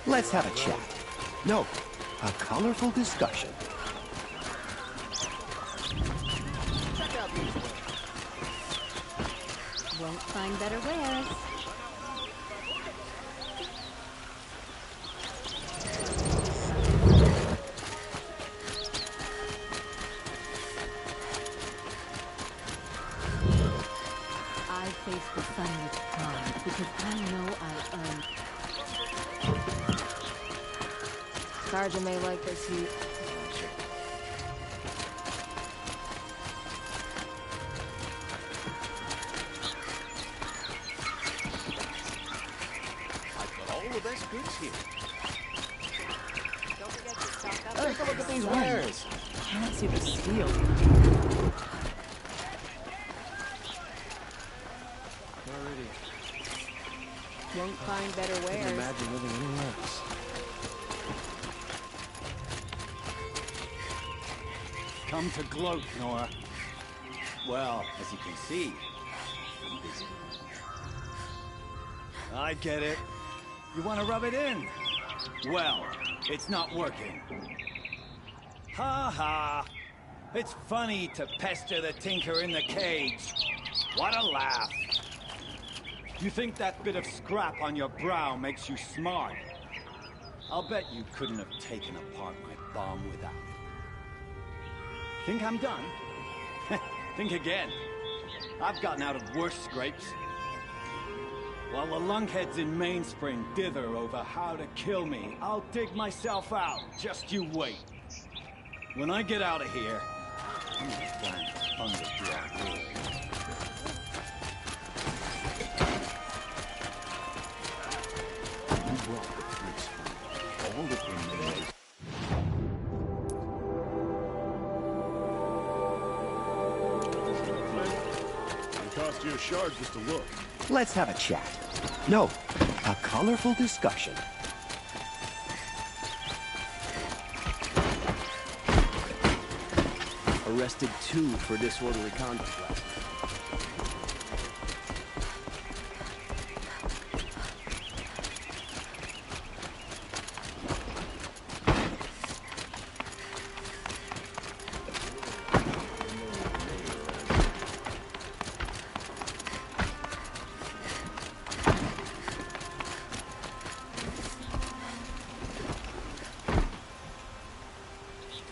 Let's have a chat. No, a colorful discussion. Won't find better wares. I face the sun with pride because I know I earned. Sergeant may like this heat. I've got all the best goods here. Don't forget to stock up. Take a look at these wares. Can't see the steel. Won't find better wares. Imagine living anywhere else. Come to gloat, Nora. Well, as you can see, I'm busy. I get it. You want to rub it in? Well, it's not working. Ha ha! It's funny to pester the tinker in the cage. What a laugh! You think that bit of scrap on your brow makes you smart? I'll bet you couldn't have taken apart my bomb without it. Think I'm done? Think again. I've gotten out of worse scrapes. While the lunkheads in Mainspring dither over how to kill me, I'll dig myself out. Just you wait. When I get out of here, I'm gonna plan to underground rule. You brought the prince home. All of him knows. Cost you a shard just to look. Let's have a chat. No, a colorful discussion. Arrested 2 for disorderly conduct last night.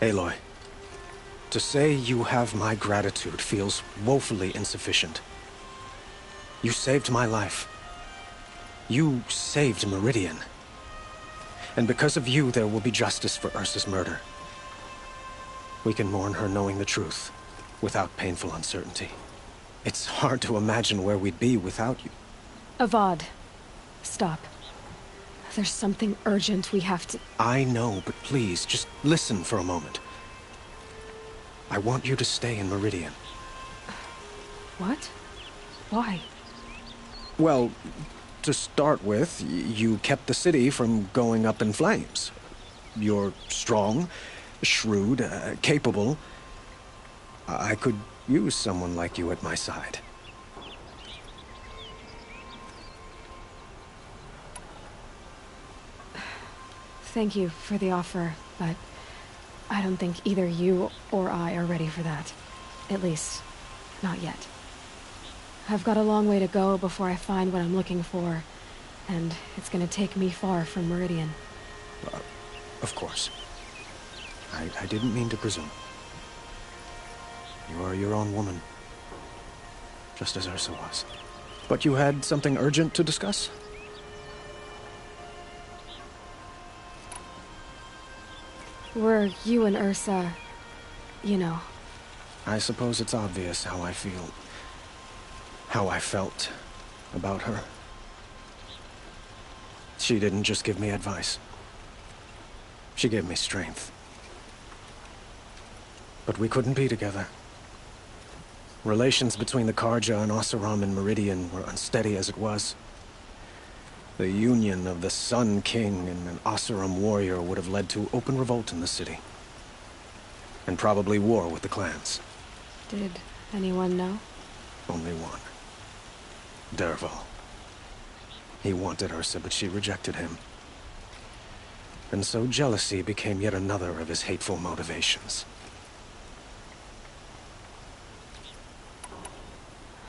Aloy, to say you have my gratitude feels woefully insufficient. You saved my life. You saved Meridian. And because of you, there will be justice for Ursa's murder. We can mourn her knowing the truth, without painful uncertainty. It's hard to imagine where we'd be without you. Avad, stop. There's something urgent we have to... I know, but please, just listen for a moment. I want you to stay in Meridian. What? Why? Well, to start with, you kept the city from going up in flames. You're strong, shrewd, capable. I could use someone like you at my side. Thank you for the offer, but I don't think either you or I are ready for that. At least, not yet. I've got a long way to go before I find what I'm looking for, and it's gonna take me far from Meridian. Of course. I didn't mean to presume. You are your own woman, just as Ursa was. But you had something urgent to discuss? Were you and Ursa, you know... I suppose it's obvious how I feel. How I felt about her. She didn't just give me advice. She gave me strength. But we couldn't be together. Relations between the Carja and Oseram and Meridian were unsteady as it was. The union of the Sun King and an Oseram warrior would have led to open revolt in the city. And probably war with the clans. Did anyone know? Only one. Dervahl. He wanted Ursa, but she rejected him. And so jealousy became yet another of his hateful motivations.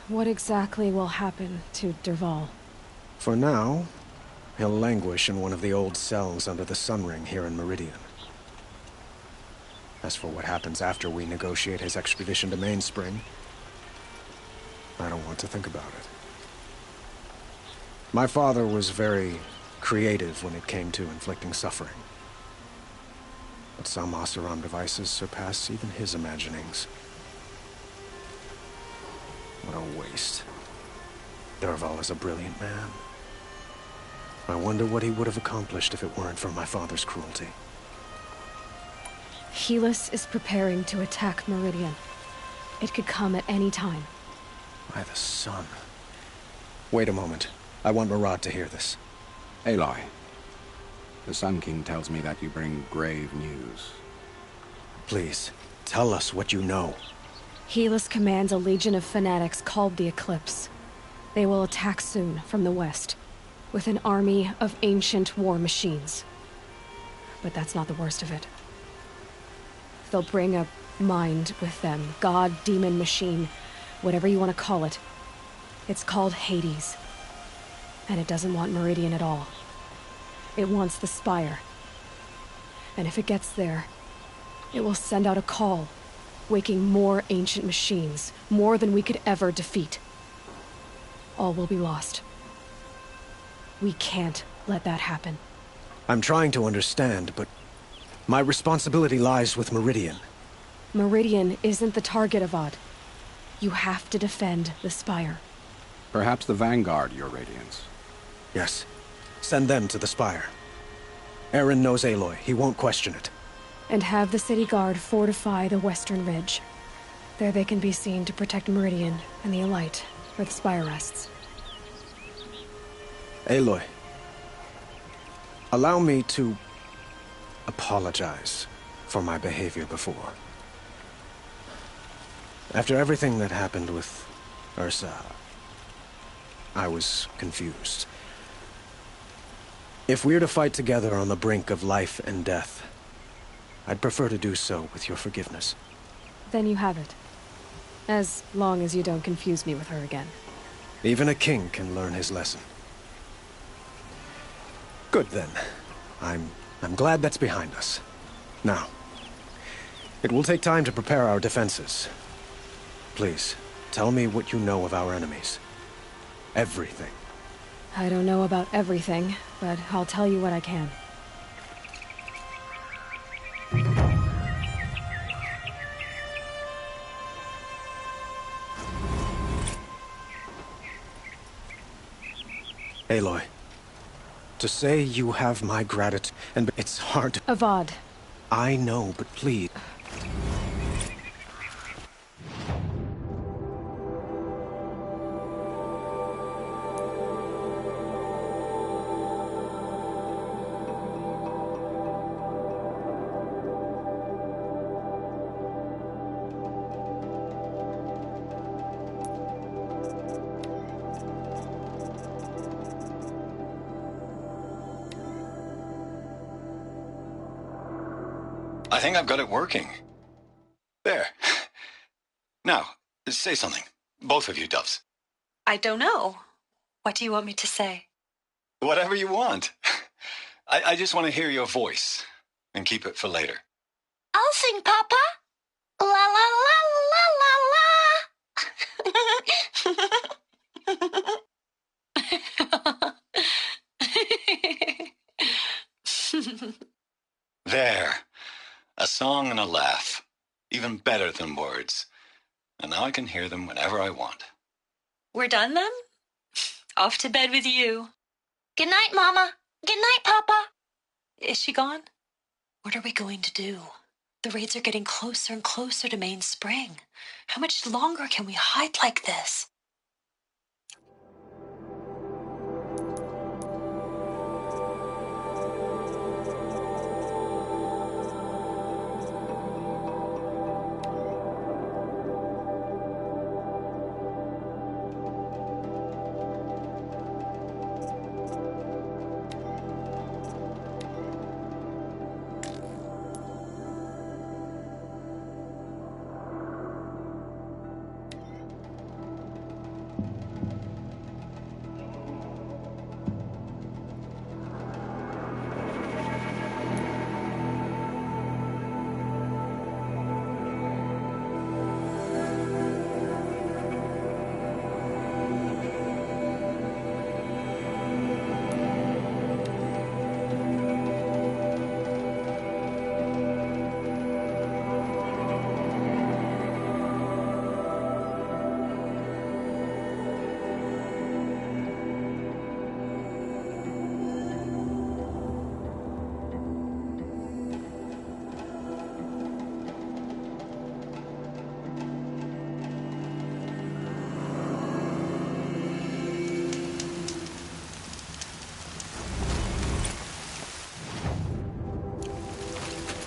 What exactly will happen to Dervahl? For now, he'll languish in one of the old cells under the Sun Ring here in Meridian. As for what happens after we negotiate his extradition to Mainspring, I don't want to think about it. My father was very creative when it came to inflicting suffering. But some Oseram devices surpass even his imaginings. What a waste. Dervahl is a brilliant man. I wonder what he would have accomplished if it weren't for my father's cruelty. Helis is preparing to attack Meridian. It could come at any time. By the sun. Wait a moment. I want Murad to hear this. Aloy, the Sun King tells me that you bring grave news. Please, tell us what you know. Helis commands a legion of fanatics called the Eclipse. They will attack soon from the west, with an army of ancient war machines. But that's not the worst of it. They'll bring a mind with them, god, demon, machine, whatever you want to call it. It's called Hades. And it doesn't want Meridian at all. It wants the Spire. And if it gets there, it will send out a call, waking more ancient machines, more than we could ever defeat. All will be lost. We can't let that happen. I'm trying to understand, but my responsibility lies with Meridian. Meridian isn't the target, Avad. You have to defend the Spire. Perhaps the Vanguard, Your Radiance. Yes. Send them to the Spire. Eren knows Aloy. He won't question it. And have the City Guard fortify the Western Ridge. There they can be seen to protect Meridian and the Elite, where the Spire rests. Aloy, allow me to apologize for my behavior before. After everything that happened with Ursa, I was confused. If we're to fight together on the brink of life and death, I'd prefer to do so with your forgiveness. Then you have it. As long as you don't confuse me with her again. Even a king can learn his lesson. Good then. I'm glad that's behind us. Now, It will take time to prepare our defenses. Please, tell me what you know of our enemies. Everything. I don't know about everything, but I'll tell you what I can. Aloy, to say you have my gratitude, and it's hard to... Avad. I know, but please... I think I've got it working. There. Now, say something. Both of you, Doves. I don't know. What do you want me to say? Whatever you want. I just want to hear your voice. And keep it for later. I'll sing, Papa. La la la la la. There. A song and a laugh. Even better than words. And now I can hear them whenever I want. We're done then? Off to bed with you. Good night, Mama. Good night, Papa. Is she gone? What are we going to do? The raids are getting closer and closer to Mainspring. How much longer can we hide like this?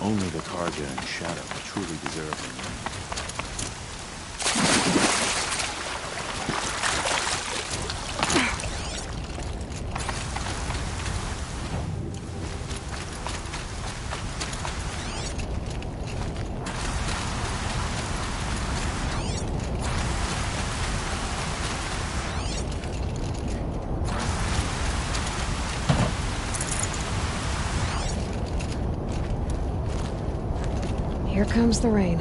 Only the Karja and Shadow truly deserve them. Here comes the rain.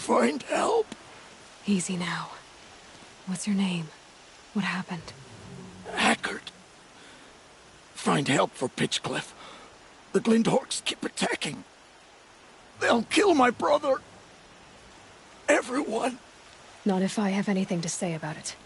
Find help? Easy now. What's your name? What happened? Hackard. Find help for Pitchcliff. The Glendorks keep attacking. They'll kill my brother. Everyone. Not if I have anything to say about it.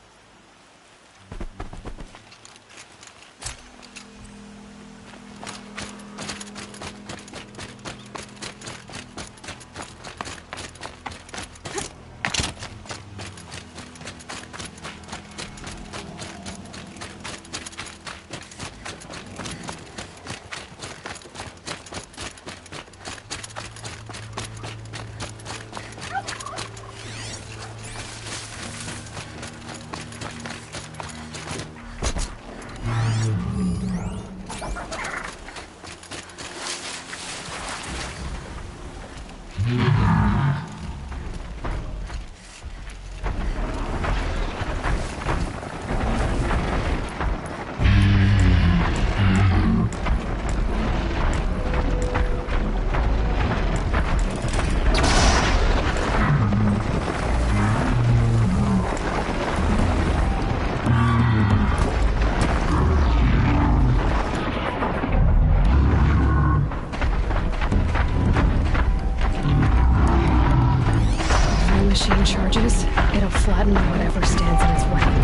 It'll flatten whatever stands in its way.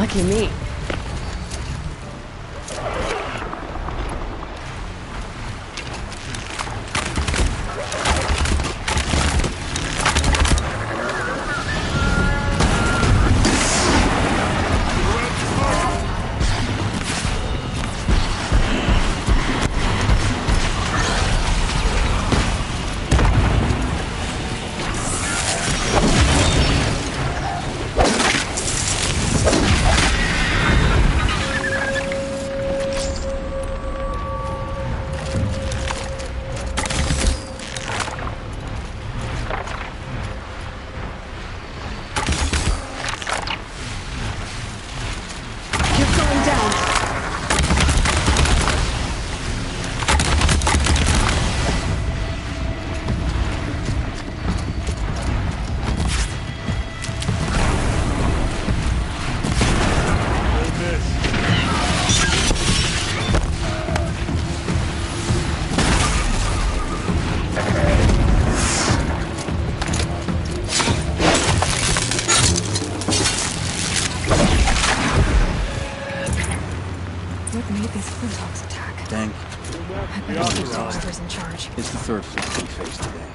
Lucky me. It's the third fleet we faced today.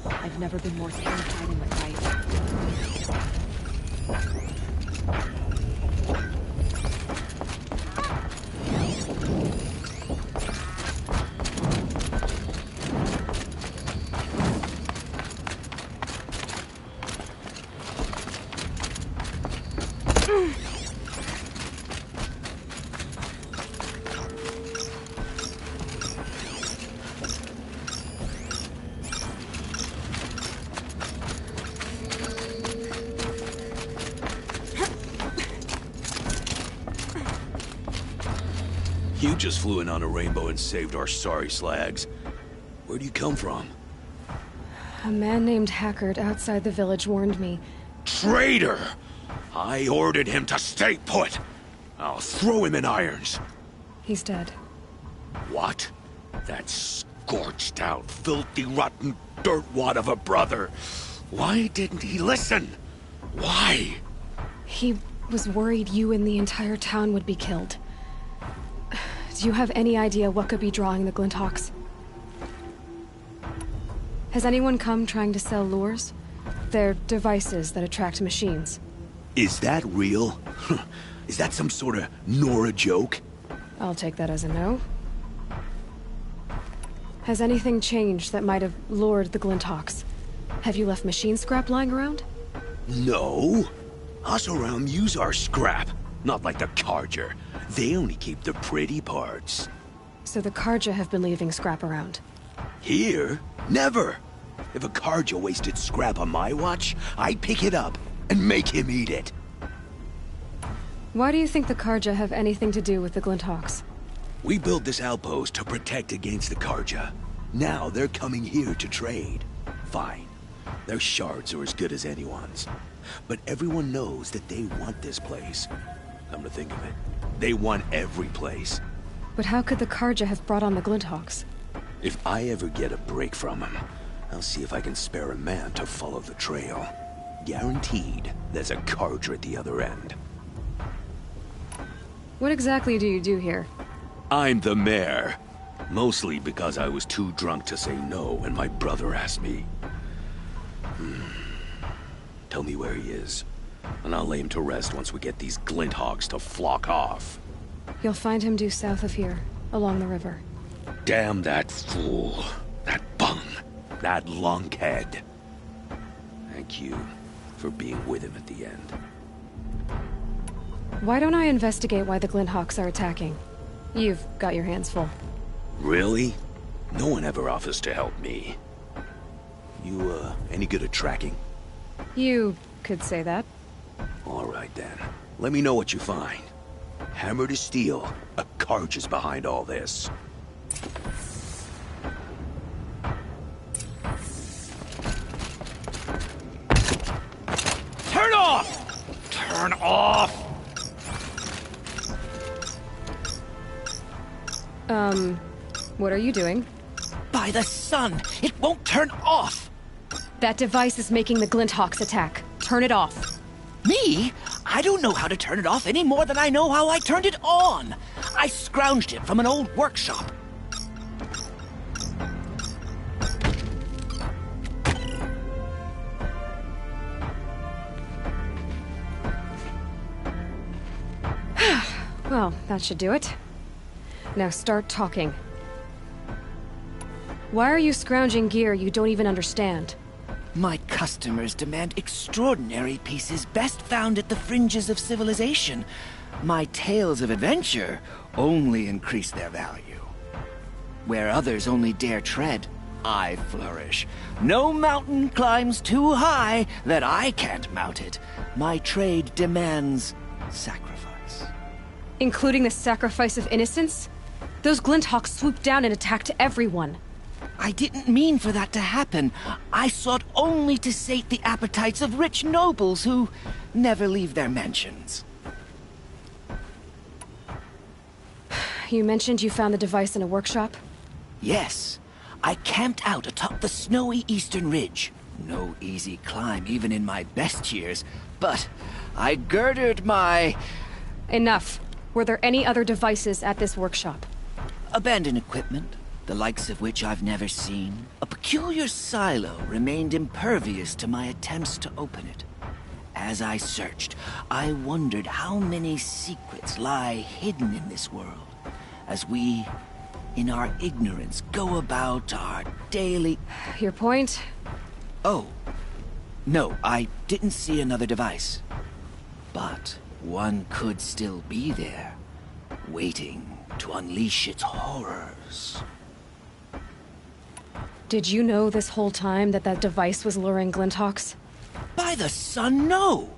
I've never been more terrified in my life. You just flew in on a rainbow and saved our sorry slags. Where do you come from? A man named Hackard outside the village warned me. Traitor! I ordered him to stay put. I'll throw him in irons. He's dead. What? That scorched out, filthy, rotten dirtwad of a brother. Why didn't he listen? Why? He was worried you and the entire town would be killed. Do you have any idea what could be drawing the Glinthawks? Has anyone come trying to sell lures? They're devices that attract machines. Is that real? Is that some sort of Nora joke? I'll take that as a no. Has anything changed that might have lured the Glinthawks? Have you left machine scrap lying around? No. Us around use our scrap. Not like the Carja. They only keep the pretty parts. So the Carja have been leaving scrap around? Here? Never! If a Carja wasted scrap on my watch, I'd pick it up and make him eat it. Why do you think the Carja have anything to do with the Glinthawks? We built this outpost to protect against the Carja. Now they're coming here to trade. Fine. Their shards are as good as anyone's. But everyone knows that they want this place. Come to think of it, they want every place. But how could the Carja have brought on the Glinthawks? If I ever get a break from them, I'll see if I can spare a man to follow the trail. Guaranteed, there's a Carja at the other end. What exactly do you do here? I'm the mayor. Mostly because I was too drunk to say no when my brother asked me. Tell me where he is, and I'll lay him to rest once we get these Glinthawks to flock off. You'll find him due south of here, along the river. Damn that fool. That bung. That lunkhead. Thank you for being with him at the end. Why don't I investigate why the Glinthawks are attacking? You've got your hands full. Really? No one ever offers to help me. You, any good at tracking? You could say that. All right, then. Let me know what you find. Hammer to steel, a Carja's behind all this. Turn off! Turn off! What are you doing? By the sun! It won't turn off! That device is making the Glinthawks attack. Turn it off. Me? I don't know how to turn it off any more than I know how I turned it on. I scrounged it from an old workshop. Well, that should do it. Now start talking. Why are you scrounging gear you don't even understand? My customers demand extraordinary pieces best found at the fringes of civilization. My tales of adventure only increase their value. Where others only dare tread, I flourish. No mountain climbs too high that I can't mount it. My trade demands sacrifice. Including the sacrifice of innocence? Those Glinthawks swooped down and attacked everyone. I didn't mean for that to happen. I sought only to sate the appetites of rich nobles who never leave their mansions. You mentioned you found the device in a workshop? Yes. I camped out atop the snowy eastern ridge. No easy climb even in my best years, but I girded my... Enough. Were there any other devices at this workshop? Abandoned equipment, the likes of which I've never seen. A peculiar silo remained impervious to my attempts to open it. As I searched, I wondered how many secrets lie hidden in this world, as we, in our ignorance, go about our daily... Your point? Oh. No, I didn't see another device. But one could still be there, waiting to unleash its horrors. Did you know this whole time that device was luring Glinthawks? By the sun, no!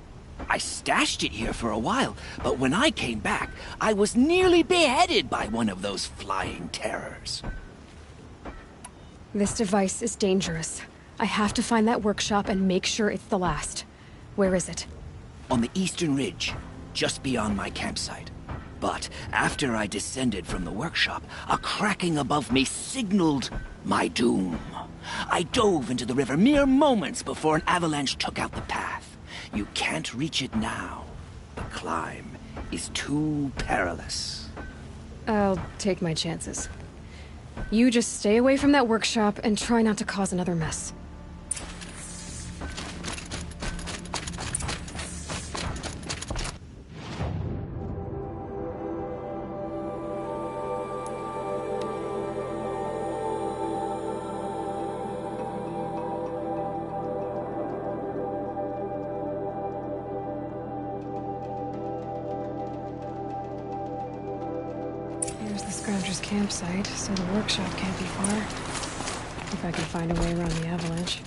I stashed it here for a while, but when I came back, I was nearly beheaded by one of those flying terrors. This device is dangerous. I have to find that workshop and make sure it's the last. Where is it? On the eastern ridge, just beyond my campsite. But after I descended from the workshop, a cracking above me signaled my doom. I dove into the river mere moments before an avalanche took out the path. You can't reach it now. The climb is too perilous. I'll take my chances. You just stay away from that workshop and try not to cause another mess. Campsite, so the workshop can't be far. If I can find a way around the avalanche.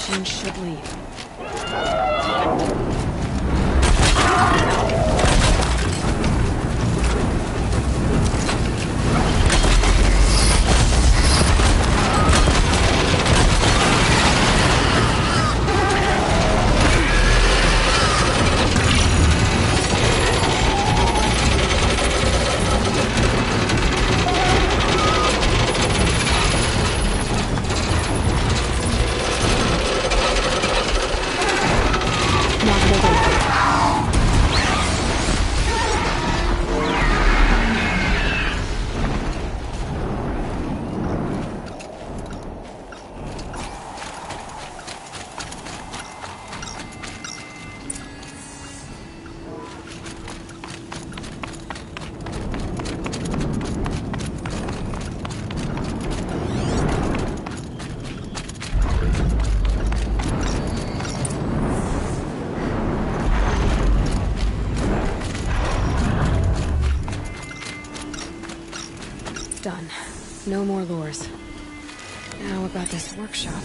machine should leave. Done. No more lures. Now about this workshop.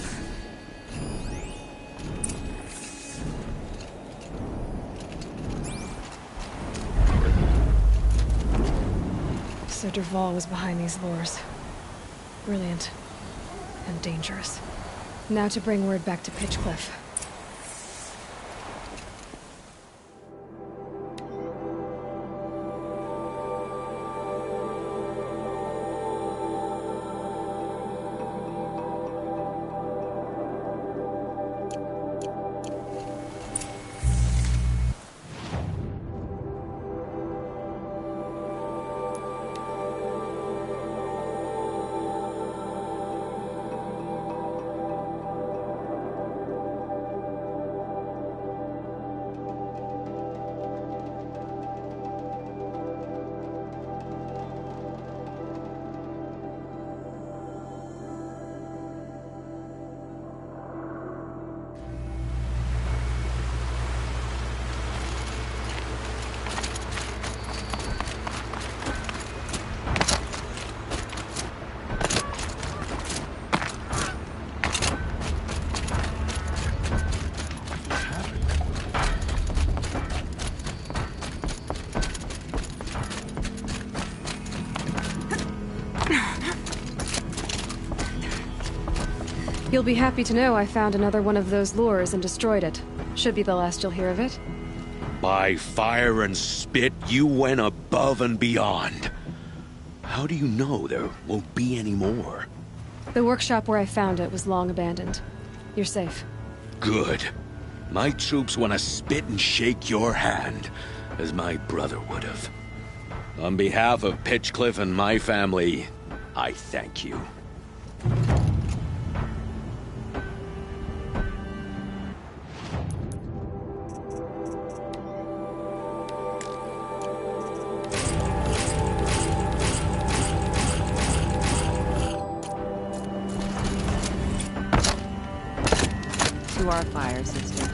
So Dervahl was behind these lures. Brilliant. And dangerous. Now to bring word back to Pitchcliff. You'll be happy to know I found another one of those lures and destroyed it. Should be the last you'll hear of it. By fire and spit, you went above and beyond. How do you know there won't be any more? The workshop where I found it was long abandoned. You're safe. Good. My troops want to spit and shake your hand, as my brother would have. On behalf of Pitchcliff and my family, I thank you. To our fire, sister.